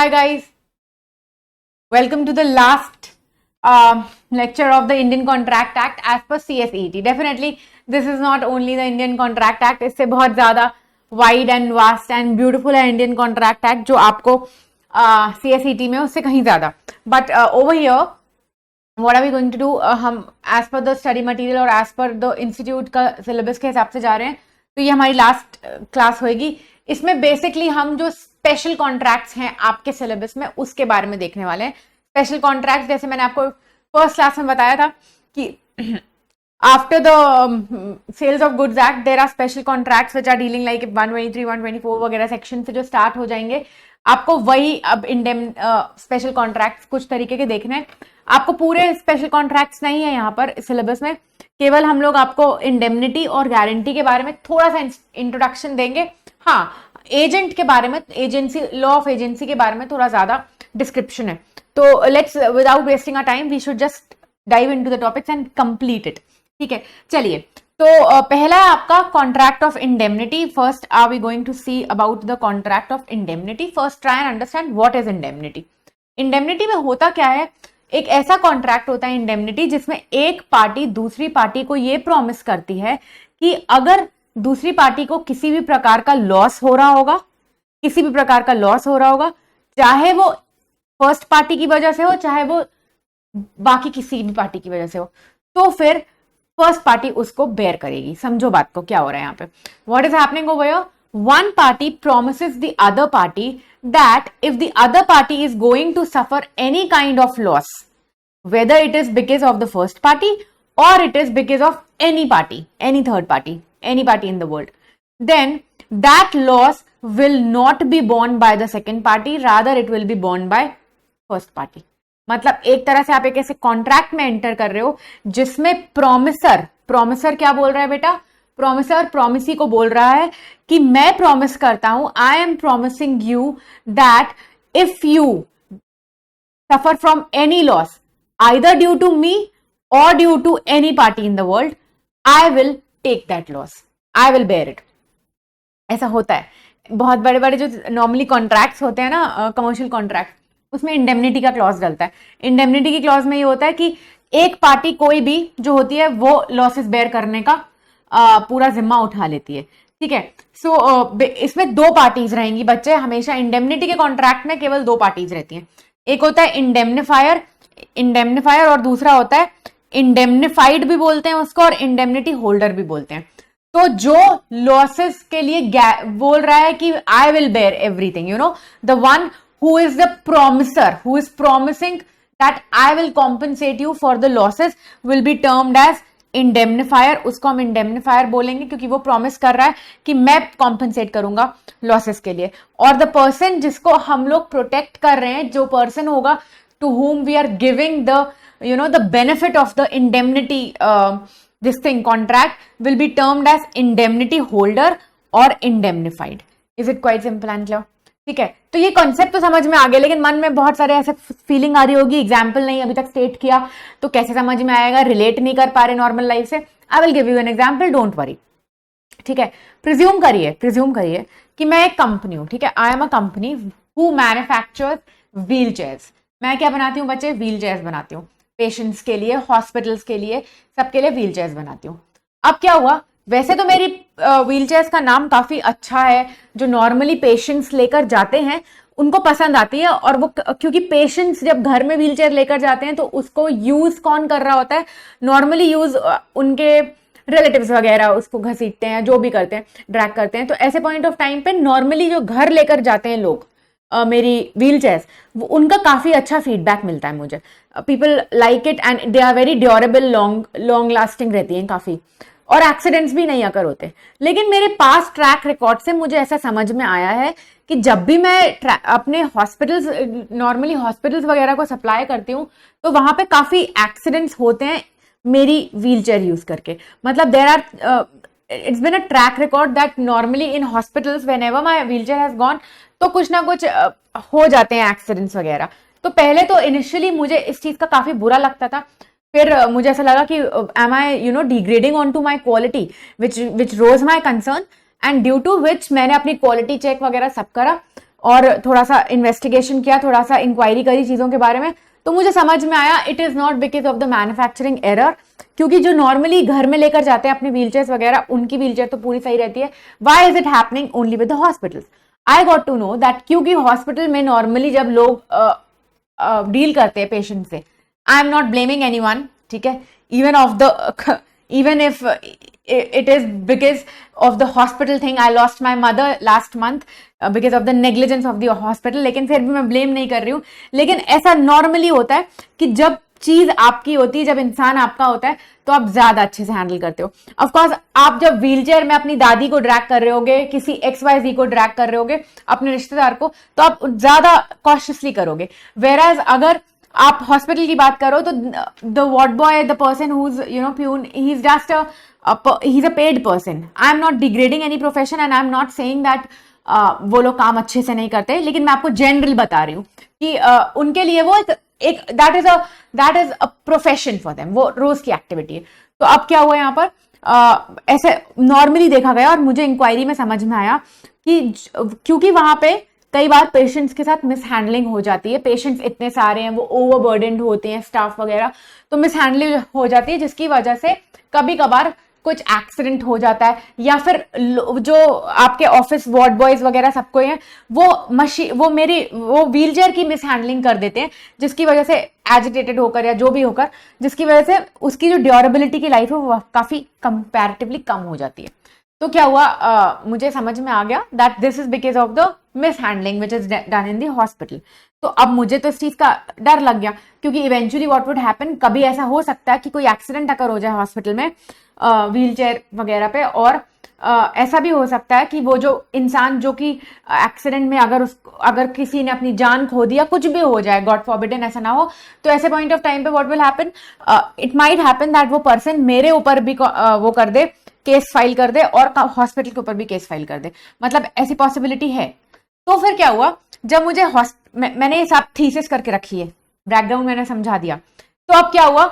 Hi guys, welcome to the last lecture of the Indian Contract Act as per CSET. Definitely, this is not only the Indian Contract Act, इससे बहुत ज़्यादा wide and vast and beautiful है Indian Contract Act जो आपको CSET में उससे कहीं ज़्यादा. But over here, what are we going to do? हम as per the study material और as per the institute का syllabus के हिसाब से जा रहे हैं. तो ये हमारी लास्ट क्लास होगी. इसमें बेसिकली हम जो स्पेशल कॉन्ट्रैक्ट्स हैं आपके सिलेबस में उसके बारे में देखने वाले हैं. स्पेशल कॉन्ट्रैक्ट्स जैसे मैंने आपको फर्स्ट क्लास में बताया था कि after the sales of goods act there are special contracts which are dealing like 123, 124 वगैरह सेक्शन से जो स्टार्ट हो जाएंगे. आपको वही अब स्पेशल कॉन्ट्रैक्ट्स कुछ तरीके के देखने हैं. आपको पूरे स्पेशल कॉन्ट्रैक्ट्स नहीं है यहाँ पर सिलेबस में. केवल हम लोग आपको इंडेमनिटी और गारंटी के बारे में थोड़ा सा इंट्रोडक्शन देंगे. हाँ, एजेंट के बारे में, एजेंसी, लॉ ऑफ एजेंसी के बारे में थोड़ा ज्यादा डिस्क्रिप्शन है. तो let's without wasting a time we should just dive into the topics and complete it. ठीक है, चलिए. तो पहला है आपका contract of indemnity. First are we going to see about the contract of indemnity. First try and understand what is indemnity. Indemnity में होता क्या है? एक ऐसा कॉन्ट्रैक्ट होता है इंडेमनिटी जिसमें एक पार्टी दूसरी पार्टी को ये प्रॉमिस करती है कि अगर दूसरी पार्टी को किसी भी प्रकार का लॉस हो रहा होगा, चाहे वो फर्स्ट पार्टी की वजह से हो, चाहे वो बाकी किसी भी पार्टी की वजह से हो, तो फिर फर्स्ट पार्टी उसको बेयर करेगी. समझो बात को, क्या हो रहा है यहाँ पे. What is happening over here? One party promises the other party that if the other party is going to suffer any kind of loss, whether it is because of the first party or it is because of any party, any third party, any party in the world, then that loss will not be borne by the second party, rather it will be borne by first party. मतलब एक तरह से आप एक ऐसे contract में enter कर रहे हो जिसमें प्रोमिसर क्या बोल रहा है बेटा? प्रोमिसर प्रोमिसी को बोल रहा है कि मैं प्रॉमिस करता हूं, I am promising you that if you suffer from any loss either due to me or due to any party in the world, I will take that loss, I will bear it. ऐसा होता है. बहुत बड़े बड़े जो normally contracts होते हैं ना, कमर्शियल कॉन्ट्रैक्ट, उसमें इंडेमनिटी का क्लॉज डलता है. इंडेमनिटी की क्लॉज में ये होता है कि एक पार्टी कोई भी जो होती है वो लॉसेस बेयर करने का पूरा जिम्मा उठा लेती है. ठीक है. सो इसमें दो पार्टीज रहेंगी बच्चे. हमेशा इंडेमनिटी के कॉन्ट्रैक्ट में केवल दो पार्टीज रहती हैं. एक होता है इंडेमनिफायर और दूसरा होता है इंडेमनिफाइड भी बोलते हैं उसको, और इंडेमनिटी होल्डर भी बोलते हैं. तो जो लॉसेस के लिए बोल रहा है कि I will bear everything, you know, the one who is the promiser, who is promising that I will compensate you for the losses, will be termed as indemnifier. उसको हम इंडेमनिफायर बोलेंगे क्योंकि वो प्रॉमिस कर रहा है कि मैं कॉम्पनसेट करूंगा लॉसेस के लिए. और द पर्सन जिसको हम लोग प्रोटेक्ट कर रहे हैं, जो पर्सन होगा to whom we are giving the, you know, the benefit of the indemnity this thing contract, will be termed as indemnity holder or indemnified. Is it quite simple and clear? ठीक है. तो ये concept तो समझ में आ गया, लेकिन मन में बहुत सारे ऐसे फीलिंग आ रही होगी, एग्जाम्पल नहीं अभी तक स्टेट किया तो कैसे समझ में आएगा, रिलेट नहीं कर पा रहे नॉर्मल लाइफ से. I will give you an example, don't worry. ठीक है. प्रिज्यूम करिए कि मैं एक कंपनी हूं. ठीक है. I am a company who manufactures wheel chairs. मैं क्या बनाती हूँ बच्चे? व्हील चेयर्स बनाती हूँ. पेशेंट्स के लिए, हॉस्पिटल्स के लिए, सबके लिए व्हील चेयर्स बनाती हूँ. अब क्या हुआ, वैसे तो मेरी व्हील चेयर्स का नाम काफी अच्छा है, जो नॉर्मली पेशेंट्स लेकर जाते हैं उनको पसंद आती है. और वो क्योंकि पेशेंट्स जब घर में व्हील चेयर लेकर जाते हैं तो उसको यूज कौन कर रहा होता है? नॉर्मली यूज उनके रिलेटिव्स वगैरह उसको घसीटते हैं, जो भी करते हैं, ड्रैग करते हैं. तो ऐसे पॉइंट ऑफ टाइम पे नॉर्मली जो घर लेकर जाते हैं लोग मेरी व्हील चेयर्स, उनका काफी अच्छा फीडबैक मिलता है मुझे. People like it and they are very durable, long lasting रहती हैं काफी, और एक्सीडेंट्स भी नहीं आकर होते. लेकिन मेरे पास ट्रैक रिकॉर्ड से मुझे ऐसा समझ में आया है कि जब भी मैं अपने हॉस्पिटल्स, नॉर्मली हॉस्पिटल्स वगैरह को सप्लाई करती हूँ, तो वहां पे काफी एक्सीडेंट्स होते हैं मेरी व्हील चेयर यूज करके. मतलब there are, it's been a track record that normally in hospitals whenever my wheelchair has gone, तो कुछ ना कुछ हो जाते हैं एक्सीडेंट्स वगैरह. तो पहले तो इनिशियली मुझे इस चीज का काफी बुरा लगता था. फिर मुझे ऐसा लगा कि am I, you know, degrading onto my quality, which rose my concern, and due to which मैंने अपनी क्वालिटी चेक वगैरह सब करा और थोड़ा सा इन्वेस्टिगेशन किया, थोड़ा सा इंक्वायरी करी चीजों के बारे में, तो मुझे समझ में आया it is not because of the manufacturing error, क्योंकि जो नॉर्मली घर में लेकर जाते हैं अपने व्हीलचेयर्स वगैरह, उनकी व्हीलचेयर तो पूरी सही रहती है. Why is it happening only with the hospitals? I got to know that क्योंकि हॉस्पिटल में नॉर्मली जब लोग डील करते हैं पेशेंट से, I am not blaming anyone, ठीक है, even if it is because of the hospital thing. I lost my mother last month because of the negligence of the hospital, लेकिन फिर भी मैं ब्लेम नहीं कर रही हूँ. लेकिन ऐसा नॉर्मली होता है कि जब चीज आपकी होती है, जब इंसान आपका होता है, तो आप ज्यादा अच्छे से हैंडल करते हो. ऑफकोर्स आप जब व्हीलचेयर में अपनी दादी को ड्रैग कर रहे होगे, किसी XYZ को ड्रैग कर रहे होगे, अपने रिश्तेदार को, तो आप ज्यादा कॉशियसली करोगे. वेराज अगर आप हॉस्पिटल की बात करो तो the ward boy, the person who is peon, he is just he is a paid person. I am not degrading any profession and I am not saying that वो लोग काम अच्छे से नहीं करते, लेकिन मैं आपको जनरल बता रही हूँ कि उनके लिए वो एक that is a profession for them, वो रोज की एक्टिविटी है. तो अब क्या हुआ यहाँ पर, ऐसे नॉर्मली देखा गया और मुझे इंक्वायरी में समझ में आया कि क्योंकि वहां पे कई बार पेशेंट्स के साथ मिसहैंडलिंग हो जाती है. पेशेंट्स इतने सारे हैं, वो ओवरबर्डन्ड होते हैं, स्टाफ वगैरह, तो मिसहैंडलिंग हो जाती है, जिसकी वजह से कभी कभार कुछ एक्सीडेंट हो जाता है, या फिर जो आपके ऑफिस वार्ड बॉयज वगैरह सबको हैं, वो व्हीलचेयर की मिसहैंडलिंग कर देते हैं, जिसकी वजह से एजिटेटेड होकर या जो भी होकर, जिसकी वजह से उसकी जो ड्यूरेबिलिटी की लाइफ है वो काफी कंपैरेटिवली कम हो जाती है. तो क्या हुआ, मुझे समझ में आ गया that this is because of the mishandling which is done in the hospital. तो अब मुझे तो इस चीज का डर लग गया, क्योंकि इवेंचुअली व्हाट वुड हैपन, कभी ऐसा हो सकता है कि कोई एक्सीडेंट अगर हो जाए हॉस्पिटल में व्हीलचेयर वगैरह पे, और ऐसा भी हो सकता है कि वो जो इंसान जो कि एक्सीडेंट में अगर किसी ने अपनी जान खो दी या कुछ भी हो जाए, गॉड फॉरबिडन ऐसा ना हो, तो ऐसे पॉइंट ऑफ टाइम पे what will happen, it might happen that वो पर्सन मेरे ऊपर भी वो कर दे, केस फाइल कर दे, और हॉस्पिटल के ऊपर भी केस फाइल कर दे. मतलब ऐसी पॉसिबिलिटी है. तो फिर क्या हुआ, जब मुझे मैंने ये सब थीसिस करके रखी है, बैकग्राउंड मैंने समझा दिया. तो अब क्या हुआ,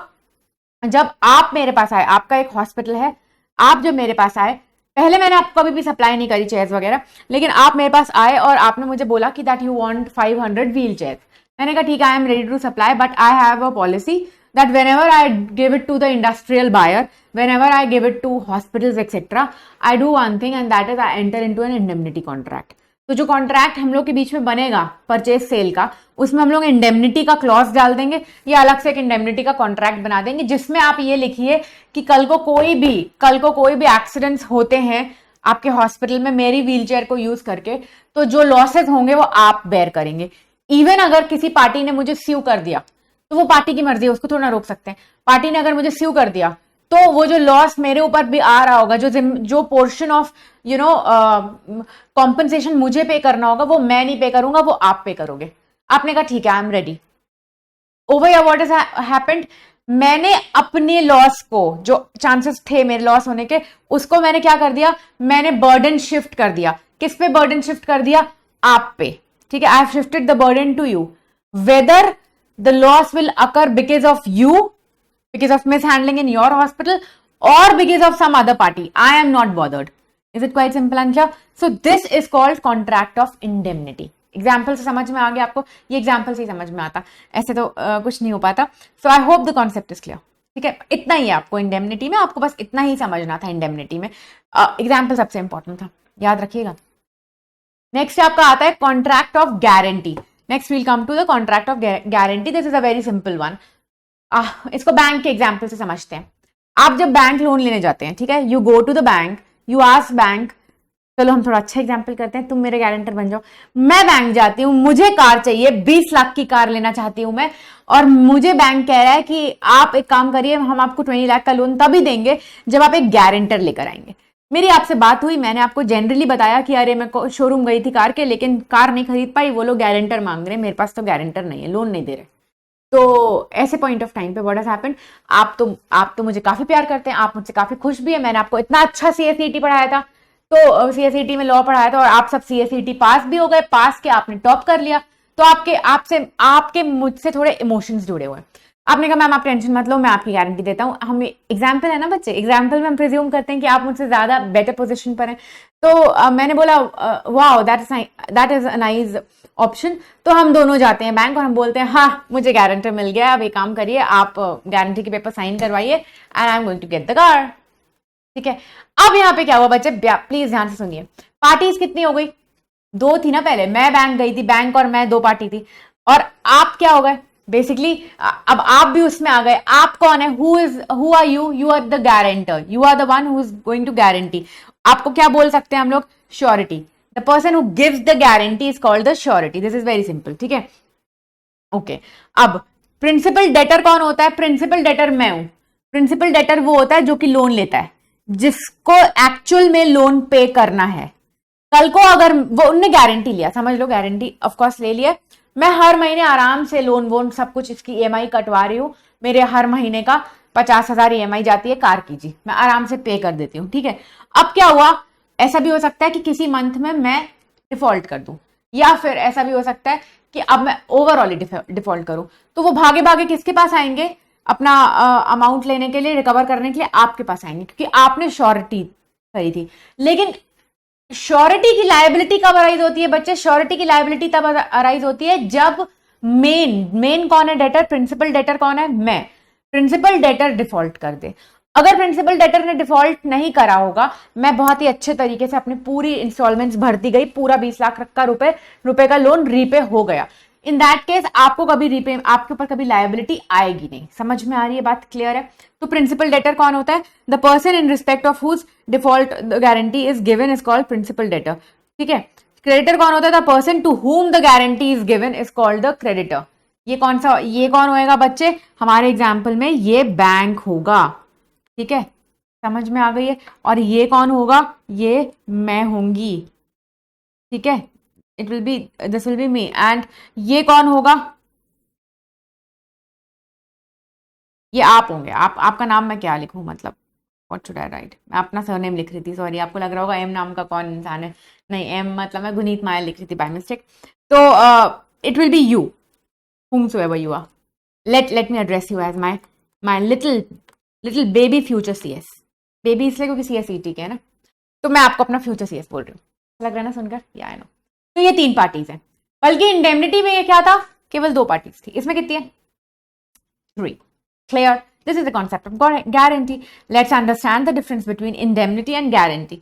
जब आप मेरे पास आए, आपका एक हॉस्पिटल है, आप जब मेरे पास आए, पहले मैंने आपको कभी भी सप्लाई नहीं करी चेयर्स वगैरह, लेकिन आप मेरे पास आए और आपने मुझे बोला कि that you want 500 wheel chairs. मैंने कहा ठीक है, I am ready to supply, but I have a policy that whenever I give it to the industrial buyer, whenever I give it to hospitals etc, I do one thing and that is I enter into an indemnity contract. तो जो contract हम लोग के बीच में बनेगा purchase sale का, उसमें हम लोग इंडेमनिटी का क्लॉज डाल देंगे, या अलग से एक इंडेमनिटी का कॉन्ट्रैक्ट बना देंगे, जिसमें आप ये लिखिए कि कल को कोई भी एक्सीडेंट्स होते हैं आपके हॉस्पिटल में मेरी व्हीलचेयर को यूज करके, तो जो लॉसेस होंगे वो आप बेयर करेंगे. इवन अगर किसी पार्टी ने मुझे स्यू कर दिया, तो वो पार्टी की मर्जी है, उसको थोड़ा रोक सकते हैं. पार्टी ने अगर मुझे स्यू कर दिया, तो वो जो लॉस मेरे ऊपर भी आ रहा होगा, जो पोर्शन ऑफ कॉम्पनसेशन मुझे पे करना होगा, वो मैं नहीं पे करूंगा, वो आप पे करोगे. आपने कहा ठीक है, आई एम रेडी. ओवर या व्हाट हैज हैपेंड, मैंने अपने लॉस को, जो चांसेस थे मेरे लॉस होने के, उसको मैंने क्या कर दिया, मैंने बर्डन शिफ्ट कर दिया. किस पे बर्डन शिफ्ट कर दिया? आप पे. ठीक है, I have shifted the burden to you. Whether the loss will occur because of you, because of mishandling in your hospital, or because of some other party, I am not bothered. Is it quite simple and clear? So this is called contract of indemnity. Example से समझ में आ गया आपको? ये example से ही समझ में आता, ऐसे तो कुछ नहीं हो पाता. So I hope the concept is clear. ठीक है, इतना ही है आपको इंडेमनिटी में, आपको बस इतना ही समझना था इंडेमनिटी में. एग्जाम्पल सबसे इंपॉर्टेंट था, याद रखिएगा. नेक्स्ट आपका आता है contract of guarantee. Next we'll come to the contract of guarantee. This is a very simple one. इसको बैंक के एग्जाम्पल से समझते हैं. आप जब बैंक लोन लेने जाते हैं, ठीक है, you go to the bank, you ask bank, चलो हम थोड़ा अच्छा एग्जाम्पल करते हैं, तुम मेरे गारंटर बन जाओ. मैं बैंक जाती हूँ, मुझे कार चाहिए, 20 लाख की कार लेना चाहती हूँ मैं, और मुझे बैंक कह रहा है कि आप एक काम करिए, हम आपको 20 लाख का लोन तभी देंगे जब आप एक गारंटर लेकर आएंगे. मेरी आपसे बात हुई, मैंने आपको जनरली बताया कि अरे मैं शोरूम गई थी कार के, लेकिन कार नहीं खरीद पाई, वो लोग गारंटर मांग रहे हैं, मेरे पास तो गारंटर नहीं है, लोन नहीं दे रहे. तो ऐसे पॉइंट ऑफ टाइम पे व्हाट हैज हैपेंड, आप तो मुझे काफी प्यार करते हैं, आप मुझसे काफी खुश भी है, मैंने आपको इतना अच्छा CSET पढ़ाया था, तो CSET में लॉ पढ़ाया था, और आप सब CSET पास भी हो गए, पास के आपने टॉप कर लिया, तो आपके मुझसे थोड़े इमोशंस जुड़े हुए हैं. आपने कहा मैम आप टेंशन मत लो, मैं आपकी गारंटी देता हूँ। हम एग्जाम्पल है ना बच्चे, एग्जाम्पल में हम प्रिज्यूम करते हैं कि आप मुझसे ज्यादा बेटर पोजीशन पर हैं। तो मैंने बोला wow that is a nice option. तो हम दोनों जाते हैं बैंक और हम बोलते हैं हाँ मुझे गारंटर मिल गया, अब एक काम करिए आप गारंटी के पेपर साइन करवाइए and I am going to get the car. ठीक है, अब यहाँ पे क्या हुआ बच्चे, प्लीज ध्यान से सुनिए। पार्टीज कितनी हो गई, दो थी ना पहले, मैं बैंक गई थी, बैंक और मैं दो पार्टी थी, और आप क्या हो गए बेसिकली, अब आप भी उसमें आ गए। आप कौन है, who are you, you are the guarantor, you are the one who is going to guarantee. आपको क्या बोल सकते हैं हम लोग, surety. The person who gives the guarantee is called the surety. This is very simple. ठीक है, okay. अब प्रिंसिपल डेटर कौन होता है, प्रिंसिपल डेटर मैं हूं। प्रिंसिपल डेटर वो होता है जो कि लोन लेता है, जिसको एक्चुअल में लोन पे करना है। कल को अगर वो उनने गारंटी लिया, समझ लो गारंटी ऑफ कोर्स ले लिया, मैं हर महीने आराम से लोन वोन सब कुछ इसकी ईएमआई कटवा रही हूँ, मेरे हर महीने का 50,000 ईएमआई जाती है कार की, जी मैं आराम से पे कर देती हूँ। ठीक है, अब क्या हुआ, ऐसा भी हो सकता है कि किसी मंथ में मैं डिफॉल्ट कर दूं, या फिर ऐसा भी हो सकता है कि अब मैं ओवरऑल डिफॉल्ट करूं। तो वो भागे भागे किसके पास आएंगे, अपना अमाउंट लेने के लिए, रिकवर करने के लिए आपके पास आएंगे, क्योंकि आपने श्योरिटी करी थी। लेकिन श्योरिटी की लायबिलिटी कब अराइज होती है बच्चे, श्योरिटी की लायबिलिटी तब अराइज होती है जब मेन कौन है, डेटर, प्रिंसिपल डेटर कौन है, मैं। प्रिंसिपल डेटर डिफॉल्ट कर दे। अगर प्रिंसिपल डेटर ने डिफॉल्ट नहीं करा होगा, मैं बहुत ही अच्छे तरीके से अपनी पूरी इंस्टॉलमेंट्स भरती गई, पूरा 20 लाख का रुपए का लोन रीपे हो गया, इन दैट केस आपको कभी रीपे, आपके ऊपर कभी लायबिलिटी आएगी नहीं। समझ में आ रही है बात, क्लियर है। तो प्रिंसिपल डेटर कौन होता है, the person in respect of whose default guarantee is given is called principal debtor. ठीक है, क्रेडिटर कौन होता है, the person to whom the guarantee is given is called the creditor. ये कौन होएगा बच्चे, हमारे एग्जाम्पल में ये बैंक होगा। ठीक है, समझ में आ गई है। और ये कौन होगा, ये मैं होंगी। ठीक है, this will be me. And ये कौन होगा, ये आप होंगे। आपका नाम मैं क्या लिखूं, मतलब व्हाट शुड आई राइट, मैं अपना सरनेम लिख रही थी, सॉरी। आपको लग रहा होगा एम नाम का कौन इंसान है, नहीं, एम मतलब मैं गुनीत माया लिख रही थी बाय मिस्टेक। तो it will be you, whomsoever you are. Let me address you as my little baby future CS. Baby इसलिए क्योंकि CS ET के है ना, तो मैं आपको अपना फ्यूचर CS बोल रही हूँ, लग रहा है ना सुनकर, या आई नो। तो ये 3 पार्टीज हैं, बल्कि इंडेमनिटी में ये क्या था, केवल 2 पार्टीज थी, इसमें कितनी है, 3। Clear, this is the concept of guarantee. Let's understand the difference between indemnity and guarantee.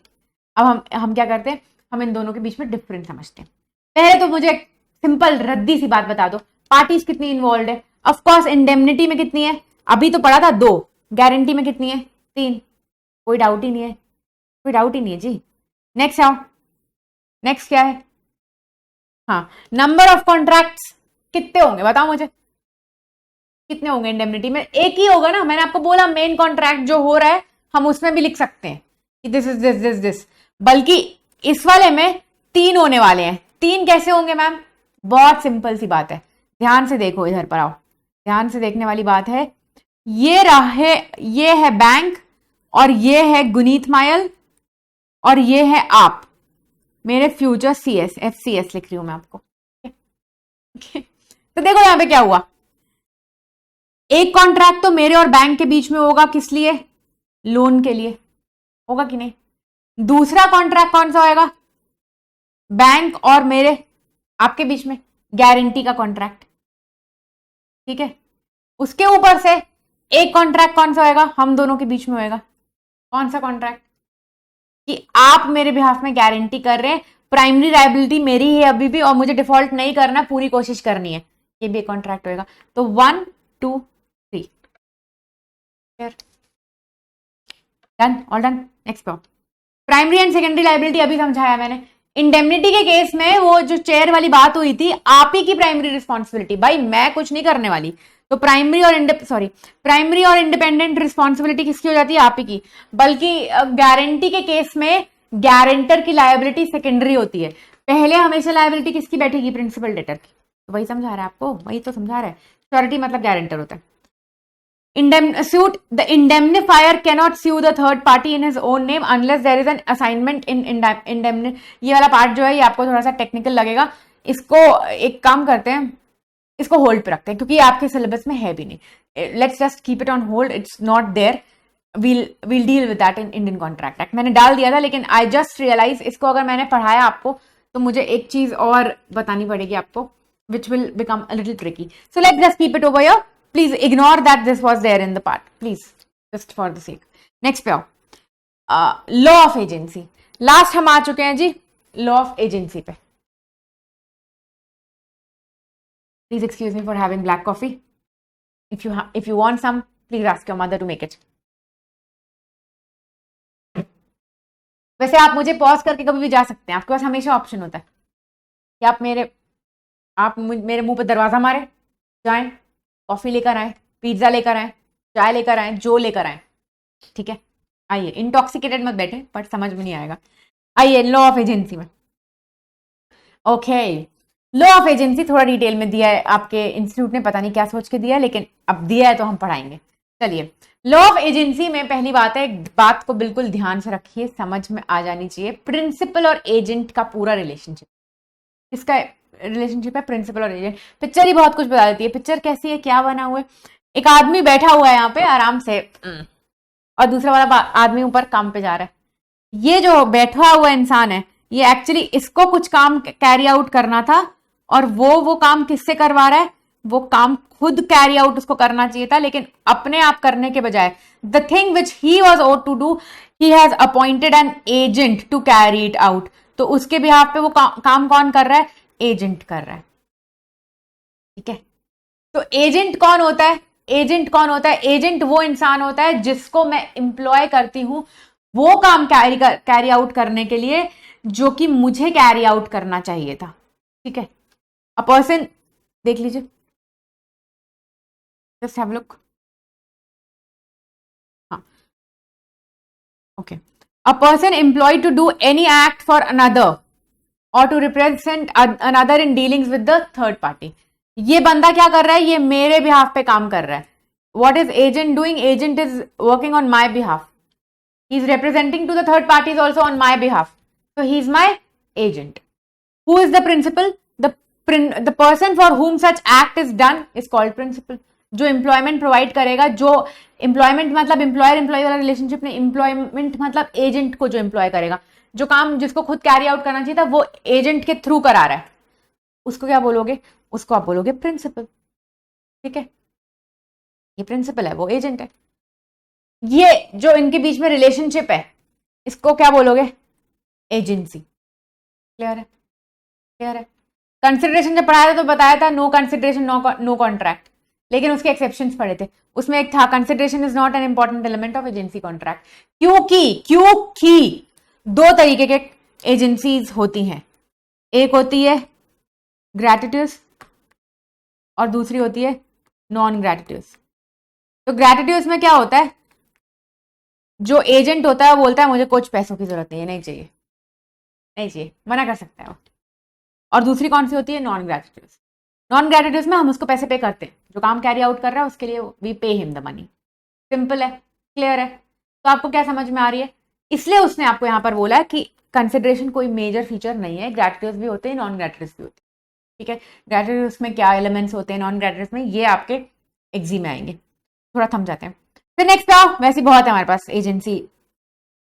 अब हम क्या करते हैं, हम इन दोनों के बीच में डिफरेंस समझते हैं। पहले तो मुझे सिंपल रद्दी सी बात बता दो, पार्टीज कितनी इन्वॉल्व है। ऑफ कोर्स इंडेमनिटी में कितनी है, अभी तो पढ़ा था 2, गारंटी में कितनी है, 3, कोई डाउट ही नहीं है, कोई डाउट ही नहीं है जी। नेक्स्ट आओ, नेक्स्ट क्या है, हाँ, नंबर ऑफ कॉन्ट्रैक्ट्स कितने होंगे बताओ मुझे, कितने होंगे इंडेमनिटी में, एक ही होगा ना। मैंने आपको बोला मेन कॉन्ट्रैक्ट जो हो रहा है हम उसमें भी लिख सकते हैं कि दिस इज दिस, बल्कि इस वाले में 3 होने वाले हैं। 3 कैसे होंगे मैम, बहुत सिंपल सी बात है, ध्यान से देखो, इधर पर आओ, ध्यान से देखने वाली बात है। ये है बैंक, और ये है गुनीत मायल, और ये है आप, मेरे फ्यूचर CS, FCS लिख रही हूं मैं आपको। तो देखो यहां पे क्या हुआ, एक कॉन्ट्रैक्ट तो मेरे और बैंक के बीच में होगा, किस लिए, लोन के लिए, होगा कि नहीं। दूसरा कॉन्ट्रैक्ट कौन सा होएगा, बैंक और मेरे आपके बीच में, गारंटी का कॉन्ट्रैक्ट। ठीक है, उसके ऊपर से एक कॉन्ट्रैक्ट कौन सा होएगा, हम दोनों के बीच में होएगा। कौन सा कॉन्ट्रैक्ट, कि आप मेरे बिहाफ में गारंटी कर रहे हैं, प्राइमरी लायबिलिटी मेरी है अभी भी, और मुझे डिफॉल्ट नहीं करना, पूरी कोशिश करनी है, ये भी एक कॉन्ट्रैक्ट होएगा। तो 1 2 3 डन, ऑल डन। नेक्स्ट पे प्राइमरी एंड सेकेंडरी लायबिलिटी अभी समझाया मैंने। इंडेमनिटी के केस में वो जो चेयर वाली बात हुई थी, आप ही की प्राइमरी रिस्पॉन्सिबिलिटी, भाई मैं कुछ नहीं करने वाली। तो प्राइमरी और इंडिपेंडेंट रिस्पॉन्सिबिलिटी किसकी हो जाती है, आप ही की। बल्कि गारंटी के केस में गारंटर की लायबिलिटी सेकेंडरी होती है, पहले हमेशा लायबिलिटी किसकी बैठेगी, प्रिंसिपल डेटर की। तो वही समझा रहा है आपको, वही तो समझा रहा है। श्योरिटी मतलब गारंटर होता है। The indemnifier cannot sue the third party in his own name unless there is an assignment in indemnity। ये वाला पार्ट जो है ये आपको थोड़ा सा टेक्निकल लगेगा, इसको एक काम करते हैं, इसको होल्ड पे रखते हैं, क्योंकि आपके सिलेबस में है भी नहीं। Let's just keep it on hold, it's not there, we'll deal with that in Indian Contract Act. मैंने डाल दिया था, लेकिन I just realize इसको अगर मैंने पढ़ाया आपको तो मुझे एक चीज और बतानी पड़ेगी आपको, which will become a little tricky. So let's just keep it over here. Please ignore that this was there in the part. Please, just for the sake. Next पे आओ, law of agency. Last हम आ चुके हैं जी law of agency पे. Please excuse me for having black coffee. If you want some, please ask your mother to make it. वैसे आप मुझे pause करके कभी भी जा सकते हैं, आपके पास हमेशा ऑप्शन होता है कि आप मेरे मुंह पे दरवाजा मारे जाएं, कॉफी लेकर आए, पिज्जा लेकर आए, चाय लेकर आए, जो लेकर आए, ठीक है। आइए, इंटॉक्सिकेटेड मत बैठे, पर समझ में नहीं आएगा। आइए लॉ ऑफ एजेंसी में। ओके, लॉ ऑफ एजेंसी थोड़ा डिटेल में दिया है आपके इंस्टीट्यूट ने, पता नहीं क्या सोच के दिया है, लेकिन अब दिया है तो हम पढ़ाएंगे। चलिए, लॉ ऑफ एजेंसी में पहली बात है, एक बात को बिल्कुल ध्यान से रखिए, समझ में आ जानी चाहिए, प्रिंसिपल और एजेंट का पूरा रिलेशनशिप। इसका रिलेशनशिप है प्रिंसिपल और एजेंट। पिक्चर ही बहुत कुछ बता देती है। पिक्चर कैसी है, क्या बना हुआ है, एक आदमी बैठा हुआ है यहाँ पे आराम से, और दूसरा वाला आदमी ऊपर काम पे जा रहा है। ये जो बैठा हुआ इंसान है, ये एक्चुअली इसको कुछ काम कैरी आउट करना था, और वो काम किससे करवा रहा है, वो काम खुद कैरी आउट उसको करना चाहिए था, लेकिन अपने आप करने के बजाय the thing which he was owed to do, he has appointed an agent to carry it out. तो उसके बिहाफ पे वो काम कौन कर रहा है, एजेंट कर रहा है, ठीक है। तो एजेंट कौन होता है, एजेंट कौन होता है, एजेंट वो इंसान होता है जिसको मैं एम्प्लॉय करती हूं वो काम कैरी आउट करने के लिए जो कि मुझे कैरी आउट करना चाहिए था, ठीक है। अ पर्सन, देख लीजिए, जस्ट हैव अ लुक, हाँ, okay. A person employed to do any act for another or to represent another in dealings with the third party. ये बंदा क्या कर रहा है, ये मेरे बिहाफ पे काम कर रहा है। What is agent doing, agent is working on my behalf, he is representing two the third parties also on my behalf, so he is my agent. Who is the principal? The person for whom such act is done is called principal. जो employment provide करेगा, जो employment मतलब employer employ वाला relationship नहीं, employment मतलब agent को जो employ करेगा, जो काम जिसको खुद कैरी आउट करना चाहिए था वो एजेंट के थ्रू करा रहा है, उसको क्या बोलोगे, उसको आप बोलोगे प्रिंसिपल, ठीक है। ये प्रिंसिपल है, वो एजेंट है। ये जो इनके बीच में रिलेशनशिप है, इसको क्या बोलोगे, एजेंसी। क्लियर है, क्लियर है। कंसिडरेशन जब पढ़ाया था तो बताया था नो कंसिडरेशन नो कॉन्ट्रैक्ट, लेकिन उसके एक्सेप्शंस पढ़े थे, उसमें एक था consideration is not an important element of agency contract. क्योंकि दो तरीके के एजेंसीज होती हैं, एक होती है ग्रैटिट्यूस और दूसरी होती है नॉन ग्रैटिट्यूस। तो ग्रैटिट्यूस में क्या होता है, जो एजेंट होता है वो बोलता है मुझे कुछ पैसों की जरूरत नहीं चाहिए, नहीं चाहिए, मना कर सकता है वो। और दूसरी कौन सी होती है, नॉन ग्रैटिट्यूस। नॉन ग्रैटिट्यूस में हम उसको पैसे पे करते हैं, जो काम कैरी आउट कर रहा है उसके लिए we pay him the money. Simple है, क्लियर है। तो आपको क्या समझ में आ रही है, इसलिए उसने आपको यहाँ पर बोला कि कंसिडरेशन कोई मेजर फीचर नहीं है, ग्रैटिट्यूस भी होते हैं, नॉन ग्रैटिट्यूस भी होते हैं, ठीक है। ग्रैटिट्यूस में क्या एलिमेंट्स होते हैं, नॉन ग्रैटिट्यूस में, ये आपके एग्जी में आएंगे। थोड़ा थम जाते हैं, फिर नेक्स्ट आओ, वैसे बहुत है हमारे पास एजेंसी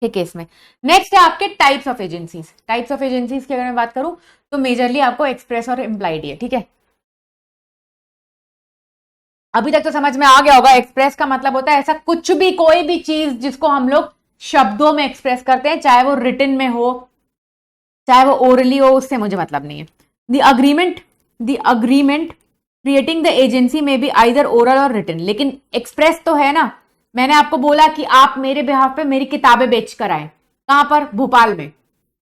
के केस में। नेक्स्ट है आपके types of agencies. Types of agencies की अगर मैं बात करूं तो मेजरली आपको एक्सप्रेस और इम्प्लाइड है, ठीक है। अभी तक तो समझ में आ गया होगा, एक्सप्रेस का मतलब होता है ऐसा कुछ भी, कोई भी चीज जिसको हम लोग शब्दों में एक्सप्रेस करते हैं, चाहे वो रिटन में हो चाहे वो ओरली हो, उससे मुझे मतलब नहीं है। The agreement creating the agency में बी आइदर ओरल और रिटन, लेकिन एक्सप्रेस तो है ना। मैंने आपको बोला कि आप मेरे बिहाफ पे मेरी किताबें बेच कर आए, कहां पर, भोपाल में,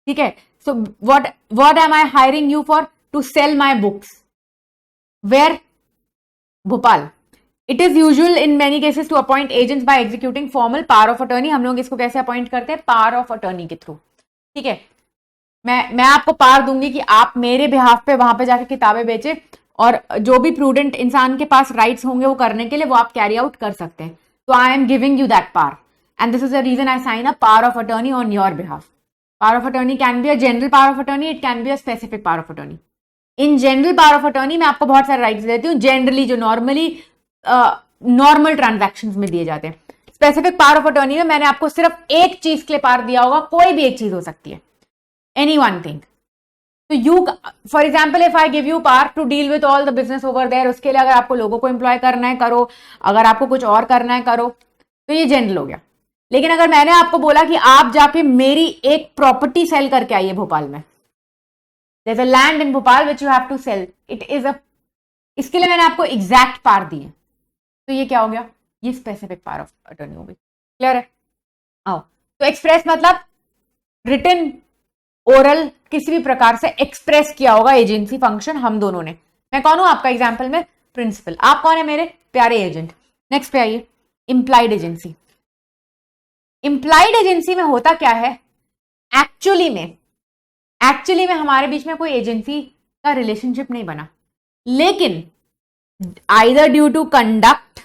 ठीक है। So what am I hiring you for, to sell my books, where, Bhopal. It is usual in many cases to appoint agents by executing formal power of attorney. हम लोग इसको कैसे अपॉइंट करते हैं, पावर ऑफ अटर्नी के थ्रू, ठीक है। मैं आपको पावर दूंगी कि आप मेरे बिहाफ पे वहां पे जाके किताबें बेचे, और जो भी प्रूडेंट इंसान के पास राइट्स होंगे वो करने के लिए, वो आप कैरी आउट कर सकते हैं। So I am giving you that power, and this is the reason I sign a power of attorney on your behalf. Power of attorney can be a general power of attorney, it can be a specific power of attorney. In general power of attorney मैं आपको बहुत सारे rights देती हूँ, generally जो normally normal transactions में दिए जाते हैं। स्पेसिफिक पावर ऑफ अटॉर्नी में मैंने आपको सिर्फ एक चीज के लिए पावर दिया होगा, कोई भी एक चीज हो सकती है, एनी वन थिंग। तो you for example if I give you power to deal with all the business over there, उसके लिए अगर आपको लोगों को एम्प्लॉय करना है करो, अगर आपको कुछ और करना है करो, तो ये जनरल हो गया। लेकिन अगर मैंने आपको बोला कि आप जाके मेरी एक प्रॉपर्टी सेल करके आइए भोपाल में, there's a land in Bhopal which you have to sell, it is a, इसके लिए मैंने आपको एग्जैक्ट पावर दी है, तो ये क्या हो गया, ये स्पेसिफिक पावर ऑफ अटॉर्नी हो गई। क्लियर है? आओ, तो एक्सप्रेस मतलब रिटन, ओरल, किसी भी प्रकार से एक्सप्रेस किया होगा एजेंसी फंक्शन हम दोनों ने। मैं कौन हूं आपका एग्जाम्पल में? प्रिंसिपल। आप कौन है? मेरे प्यारे एजेंट। नेक्स्ट पे आइए, इंप्लाइड एजेंसी। इंप्लाइड एजेंसी में होता क्या है, एक्चुअली में हमारे बीच में कोई एजेंसी का रिलेशनशिप नहीं बना, लेकिन आइदर ड्यू टू कंडक्ट,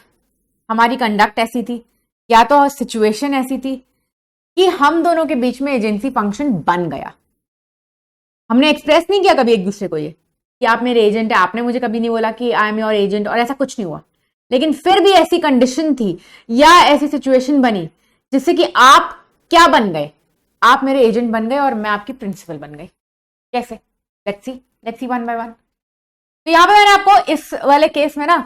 हमारी कंडक्ट ऐसी थी, या तो सिचुएशन ऐसी थी कि हम दोनों के बीच में एजेंसी फंक्शन बन गया। हमने एक्सप्रेस नहीं किया कभी एक दूसरे को ये कि आप मेरे एजेंट है, आपने मुझे कभी नहीं बोला कि आई एम योर एजेंट, और ऐसा कुछ नहीं हुआ। लेकिन फिर भी ऐसी कंडीशन थी या ऐसी सिचुएशन बनी जिससे कि आप क्या बन गए, आप मेरे एजेंट बन गए और मैं आपकी प्रिंसिपल बन गई। कैसे? Let's see one by one. तो यहां पे मैंने आपको इस वाले केस में ना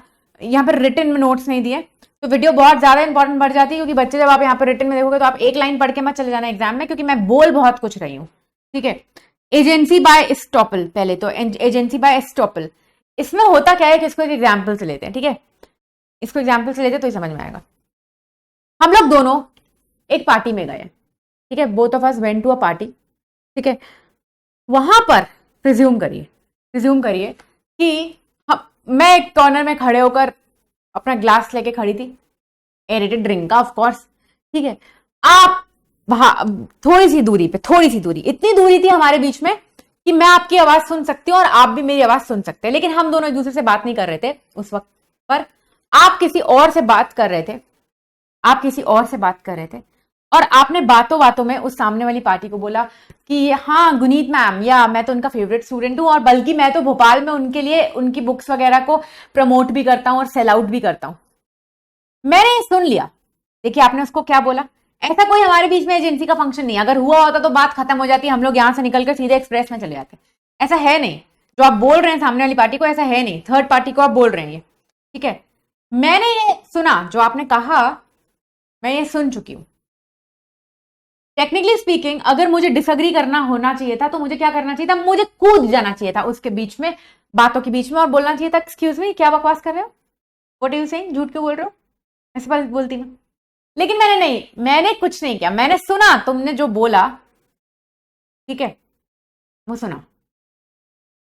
यहाँ पर रिटन में नोट्स नहीं दिए, तो वीडियो बहुत ज्यादा इंपॉर्टेंट बढ़ जाती है, क्योंकि बच्चे जब आप यहाँ पर रिटन में देखोगे तो आप एक लाइन पढ़ के मत चले जाना एग्जाम में, क्योंकि मैं बोल बहुत कुछ रही हूँ। ठीक है, एजेंसी बाय एस्टॉपल, पहले तो एजेंसी बाय एस्टॉपल, इसमें होता क्या है कि इसको एक एग्जाम्पल से लेते हैं। ठीक है, इसको एग्जाम्पल से लेते हैं तो ही समझ में आएगा। हम लोग दोनों एक पार्टी में गए, ठीक है, both of us went to a party. ठीक है, वहां पर प्रिज्यूम करिए कि मैं एक कॉर्नर में खड़े होकर अपना ग्लास लेके खड़ी थी, एरेटेड ड्रिंक का ऑफ कोर्स। ठीक है, आप थोड़ी सी दूरी, इतनी दूरी थी हमारे बीच में कि मैं आपकी आवाज सुन सकती हूँ और आप भी मेरी आवाज सुन सकते हैं, लेकिन हम दोनों एक दूसरे से बात नहीं कर रहे थे उस वक्त पर। आप किसी और से बात कर रहे थे, और आपने बातों बातों में उस सामने वाली पार्टी को बोला कि हाँ गुनीत मैम, या मैं तो उनका फेवरेट स्टूडेंट हूँ, और बल्कि मैं तो भोपाल में उनके लिए उनकी बुक्स वगैरह को प्रमोट भी करता हूँ और सेल आउट भी करता हूँ। मैंने सुन लिया। देखिए आपने उसको क्या बोला, ऐसा कोई हमारे बीच में एजेंसी का फंक्शन नहीं। अगर हुआ होता तो बात खत्म हो जाती, हम लोग यहां से निकलकर सीधे एक्सप्रेस में चले जाते। ऐसा है नहीं, जो आप बोल रहे हैं सामने वाली पार्टी को, ऐसा है नहीं, थर्ड पार्टी को आप बोल रहे हैं। ठीक है, मैंने ये सुना, जो आपने कहा मैं ये सुन चुकी हूं। टेक्निकली स्पीकिंग, अगर मुझे डिसएग्री करना होना चाहिए था तो मुझे क्या करना चाहिए था, मुझे कूद जाना चाहिए था उसके बीच में, बातों के बीच में, और बोलना चाहिए था एक्सक्यूज मी, क्या बकवास कर रहे हो, व्हाट आर यू सेइंग, झूठ क्यों बोल रहे हो, ऐसे बात बोलती मैं। लेकिन मैंने कुछ नहीं किया, मैंने सुना तुमने जो बोला, ठीक है, वो सुना।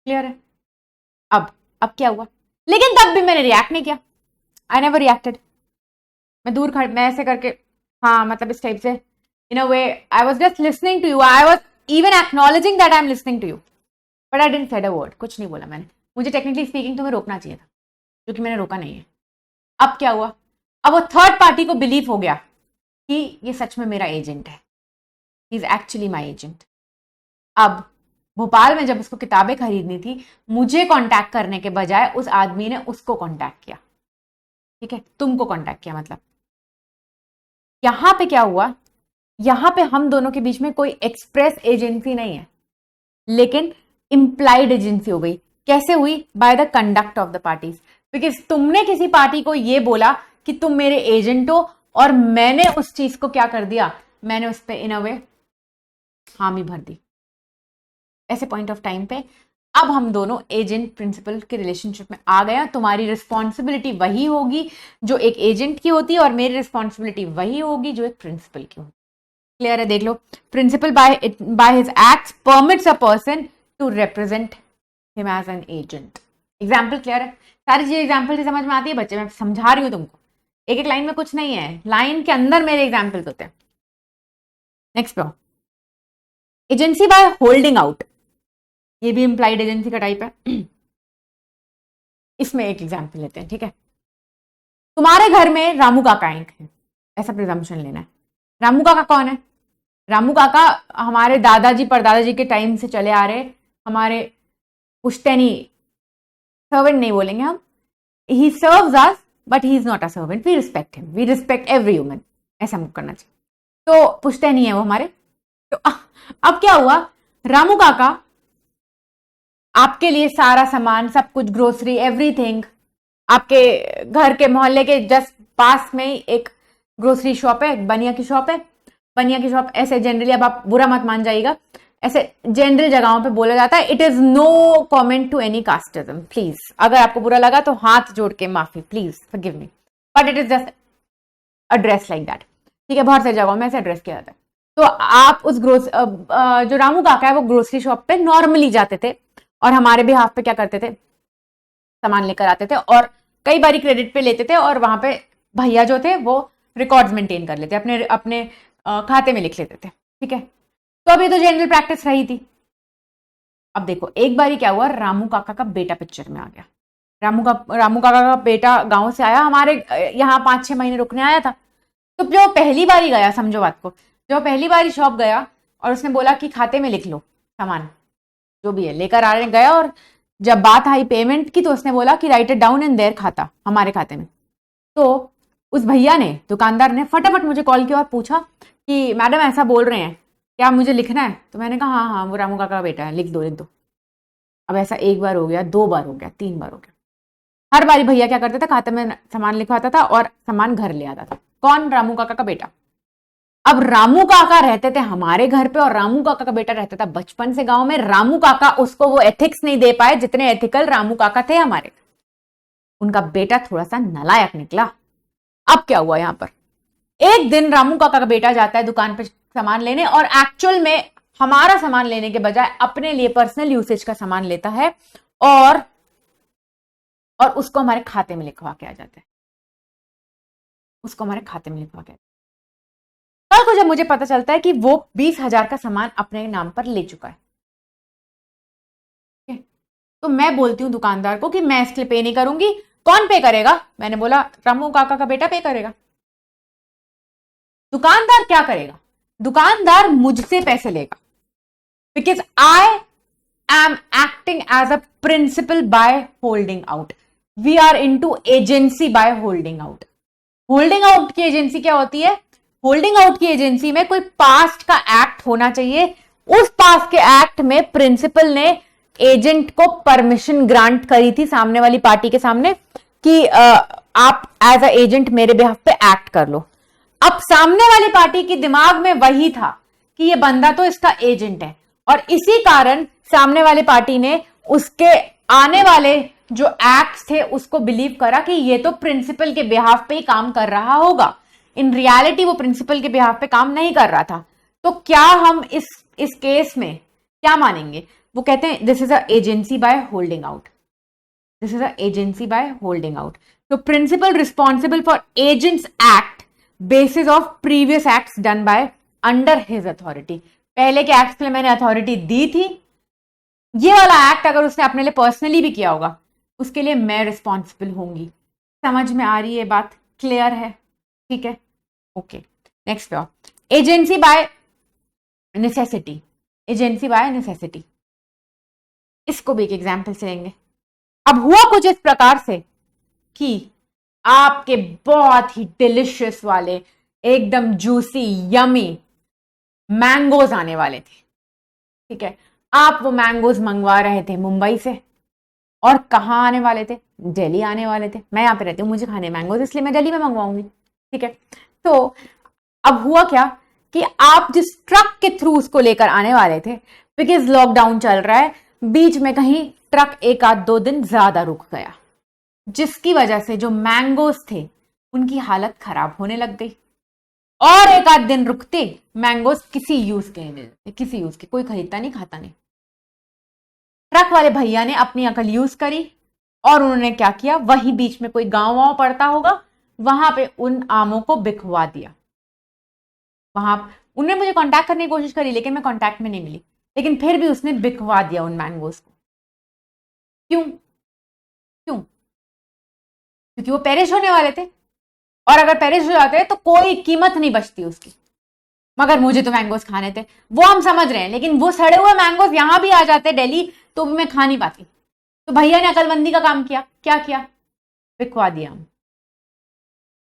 क्लियर है? अब क्या हुआ, लेकिन तब भी मैंने रिएक्ट नहीं किया। I never reacted. मैं ऐसे करके, हाँ मतलब इस टाइप से, in a way I was just listening to you, I was even acknowledging that I am listening to you, but I didn't said a word, कुछ नहीं बोला मैंने। मुझे टेक्निकली स्पीकिंग तुम्हें रोकना चाहिए था, क्योंकि मैंने रोका नहीं है। अब क्या हुआ, अब वो थर्ड पार्टी को बिलीव हो गया कि ये सच में मेरा एजेंट है, he is actually my agent. अब भोपाल में जब उसको किताबें खरीदनी थी, मुझे कांटेक्ट करने के बजाय उस आदमी ने उसको कांटेक्ट किया। ठीक है, तुमको कांटेक्ट किया। मतलब यहां पे क्या हुआ, यहां पे हम दोनों के बीच में कोई एक्सप्रेस एजेंसी नहीं है, लेकिन इंप्लाइड एजेंसी हो गई। कैसे हुई? By the conduct of the parties. Because तुमने किसी पार्टी को यह बोला कि तुम मेरे एजेंट हो, और मैंने उस चीज को क्या कर दिया, मैंने उस पर इन अ वे हामी भर दी। ऐसे पॉइंट ऑफ टाइम पे अब हम दोनों एजेंट प्रिंसिपल के रिलेशनशिप में आ गया। तुम्हारी रिस्पॉन्सिबिलिटी वही होगी जो एक एजेंट की होती है, और मेरी रिस्पॉन्सिबिलिटी वही होगी जो एक प्रिंसिपल की होती है। क्लियर है? देख लो, principal by his acts permits a person to represent him as an agent. Example clear है? सारी चीजें एग्जाम्पल से समझ में आती है बच्चे, मैं समझा रही हूं तुमको, एक एक लाइन में कुछ नहीं है, लाइन के अंदर मेरे एग्जाम्पल्स होते हैं। नेक्स्ट पे, एजेंसी बाय होल्डिंग आउट, ये भी इंप्लाइड एजेंसी का टाइप है। इसमें एक एग्जाम्पल लेते हैं। ठीक है, तुम्हारे घर में रामू काका एक है, ऐसा प्रिजम्पशन लेना है। रामू काका कौन है? रामू काका हमारे दादाजी परदादाजी के टाइम से चले आ रहे, हमारे पुश्तैनी सर्वेंट नहीं बोलेंगे हम, he serves us but he is not a servant, we respect him, we respect every human, ऐसा हमको करना चाहिए। तो पूछते नहीं है वो हमारे। तो अब क्या हुआ, रामू काका आपके लिए सारा सामान, सब कुछ, ग्रोसरी, एवरीथिंग, आपके घर के मोहल्ले के जस्ट पास में ही एक ग्रोसरी शॉप है, बनिया की शॉप है। बनिया की शॉप ऐसे जनरली, अब आप बुरा मत मान जाइएगा, ऐसे जनरल जगहों पे बोला जाता है। It is no comment to any casteism, please, अगर आपको बुरा लगा तो हाथ जोड़ के माफी, please forgive me, but it is just address like that, ठीक है। बहुत सारी जगहों में ऐसे एड्रेस किया जाता है। तो आप उस जो रामू काका है वो ग्रोसरी शॉप पे नॉर्मली जाते थे और हमारे भी हाथ पे क्या करते थे, सामान लेकर आते थे और कई बारी क्रेडिट पे लेते थे और वहां पे भैया जो थे वो रिकॉर्ड्स मेंटेन कर लेते, अपने अपने खाते में लिख लेते थे, ठीक है। तो अब ये तो जनरल प्रैक्टिस रही थी। अब देखो एक बारी क्या हुआ, रामू काका का बेटा पिक्चर में आ गया। रामू काका का बेटा गांव से आया, हमारे यहाँ 5-6 महीने रुकने आया था। तो जो पहली बारी गया, समझो बात को, जो पहली बारी शॉप गया और उसने बोला कि खाते में लिख लो सामान जो भी है, लेकर आ रहे गया, और जब बात आई पेमेंट की तो उसने बोला कि right it down in their खाता, हमारे खाते में। तो उस भैया ने, दुकानदार ने फटाफट मुझे कॉल किया और पूछा कि मैडम ऐसा बोल रहे हैं, क्या मुझे लिखना है? तो मैंने कहा हाँ हाँ, वो रामू काका का बेटा है, लिख दो लिख दो। अब ऐसा एक बार हो गया, 2 बार हो गया, 3 बार हो गया। हर बारी भैया क्या करता था, खाते में सामान लिखवाता था और सामान घर ले आता था। कौन? रामू काका का बेटा। अब रामू काका रहते थे हमारे घर पे और रामू काका का बेटा रहता था बचपन से गांव में। रामू काका उसको वो एथिक्स नहीं दे पाए जितने एथिकल रामू काका थे हमारे। उनका बेटा थोड़ा सा नालायक निकला। अब क्या हुआ यहां पर, एक दिन रामू काका का बेटा जाता है दुकान पे सामान लेने और एक्चुअल में हमारा सामान लेने के बजाय अपने लिए पर्सनल यूसेज का सामान लेता है और उसको हमारे खाते में लिखवा के आ जाता है। उसको हमारे खाते में लिखवा के, कल को जब मुझे पता चलता है कि वो 20,000 का सामान अपने नाम पर ले चुका है, तो मैं बोलती हूं दुकानदार को कि मैं इसके लिए पे नहीं करूंगी। कौन पे करेगा? मैंने बोला रामू काका का बेटा पे करेगा। दुकानदार क्या करेगा? दुकानदार मुझसे पैसे लेगा, because I am acting as a principal by holding out. We are into agency by holding out. Holding out की एजेंसी क्या होती है? होल्डिंग आउट की एजेंसी में कोई पास्ट का एक्ट होना चाहिए। उस पास्ट के एक्ट में प्रिंसिपल ने एजेंट को परमिशन ग्रांट करी थी सामने वाली पार्टी के सामने कि आप एज अ एजेंट मेरे बिहाफ पे एक्ट कर लो। अब सामने वाली पार्टी के दिमाग में वही था कि ये बंदा तो इसका एजेंट है और इसी कारण सामने वाली पार्टी ने उसके आने वाले जो एक्ट्स थे उसको बिलीव करा कि ये तो प्रिंसिपल के बिहाफ पे ही काम कर रहा होगा। इन रियलिटी वो प्रिंसिपल के बिहाफ पे काम नहीं कर रहा था। तो क्या हम इस केस में क्या मानेंगे? वो कहते हैं this is a agency by holding out. This is a agency by holding out. तो principal responsible for agents act basis of previous acts done by under his authority. पहले के एक्ट्स के लिए मैंने अथॉरिटी दी थी, ये वाला एक्ट अगर उसने अपने लिए पर्सनली भी किया होगा उसके लिए मैं रिस्पॉन्सिबल होंगी। समझ में आ रही है बात? क्लियर है? ठीक है, ओके। नेक्स्ट पे agency bye necessity. Agency bye necessity, इसको भी एक एग्जाम्पल से लेंगे। अब हुआ कुछ इस प्रकार से कि आपके बहुत ही डिलिशियस वाले एकदम जूसी यमी मैंगोज आने वाले थे, ठीक है। आप वो मैंगोज मंगवा रहे थे मुंबई से और कहाँ आने वाले थे? दिल्ली आने वाले थे। मैं यहाँ पे रहती हूँ, मुझे खाने मैंगोज, इसलिए मैं दिल्ली में मंगवाऊंगी, ठीक है। तो अब हुआ क्या कि आप जिस ट्रक के थ्रू उसको लेकर आने वाले थे, बिकॉज लॉकडाउन चल रहा है, बीच में कहीं ट्रक 1-2 दिन ज्यादा रुक गया, जिसकी वजह से जो मैंगोज थे उनकी हालत खराब होने लग गई और 1-8 दिन रुकते मैंगोज किसी यूज के नहीं मिलते, किसी यूज के, कोई खरीदता नहीं, खाता नहीं। ट्रक वाले भैया ने अपनी अकल यूज करी और उन्होंने क्या किया, वहीं बीच में कोई गांव वाँव पड़ता होगा, वहां पे उन आमों को बिकवा दिया। वहां उन्होंने मुझे कांटेक्ट करने की कोशिश करी लेकिन मैं कांटेक्ट में नहीं मिली, लेकिन फिर भी उसने बिकवा दिया उन मैंगोज को। क्यों? क्यों? क्योंकि वो पेरिश होने वाले थे और अगर पेरिश हो जाते तो कोई कीमत नहीं बचती उसकी। मगर मुझे तो मैंगोज खाने थे, वो हम समझ रहे हैं, लेकिन वो सड़े हुए मैंगोज यहां भी आ जाते दिल्ली तो भी मैं खा नहीं पाती। तो भैया ने अकलमंदी का काम किया, क्या किया? बिकवा दिया हम।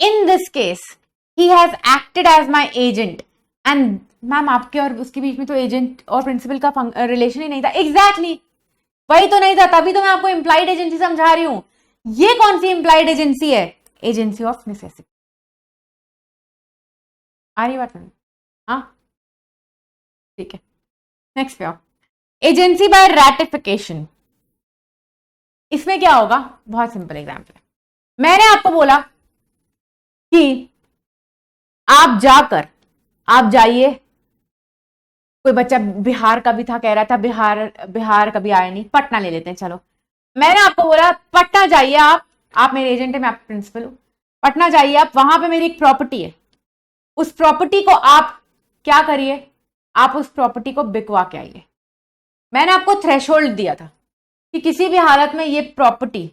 In this case he has acted as my agent and ma'am आपके और उसके बीच में तो एजेंट और प्रिंसिपल का रिलेशन ही नहीं था। एग्जैक्टली वही तो नहीं था, तभी तो मैं आपको इंप्लाइड एजेंसी समझा रही हूं। ये कौन सी इंप्लाइड एजेंसी है? Agency of necessity. आ रही बात नहीं? हाँ ठीक है, नेक्स्ट पे आओ। एजेंसी बाय रैटिफिकेशन, इसमें क्या होगा? बहुत सिंपल एग्जाम्पल है। मैंने आपको बोला कि आप जाइए, कोई बच्चा बिहार का भी था, कह रहा था बिहार कभी आया नहीं, पटना ले लेते हैं चलो। मैंने आपको बोला पटना जाइए आप मेरे एजेंट है, मैं आपका प्रिंसिपल हूं, पटना जाइए आप, वहां पे मेरी एक प्रॉपर्टी है, उस प्रॉपर्टी को आप क्या करिए, आप उस प्रॉपर्टी को बिकवा के आइए। मैंने आपको थ्रेशोल्ड दिया था कि किसी भी हालत में ये प्रॉपर्टी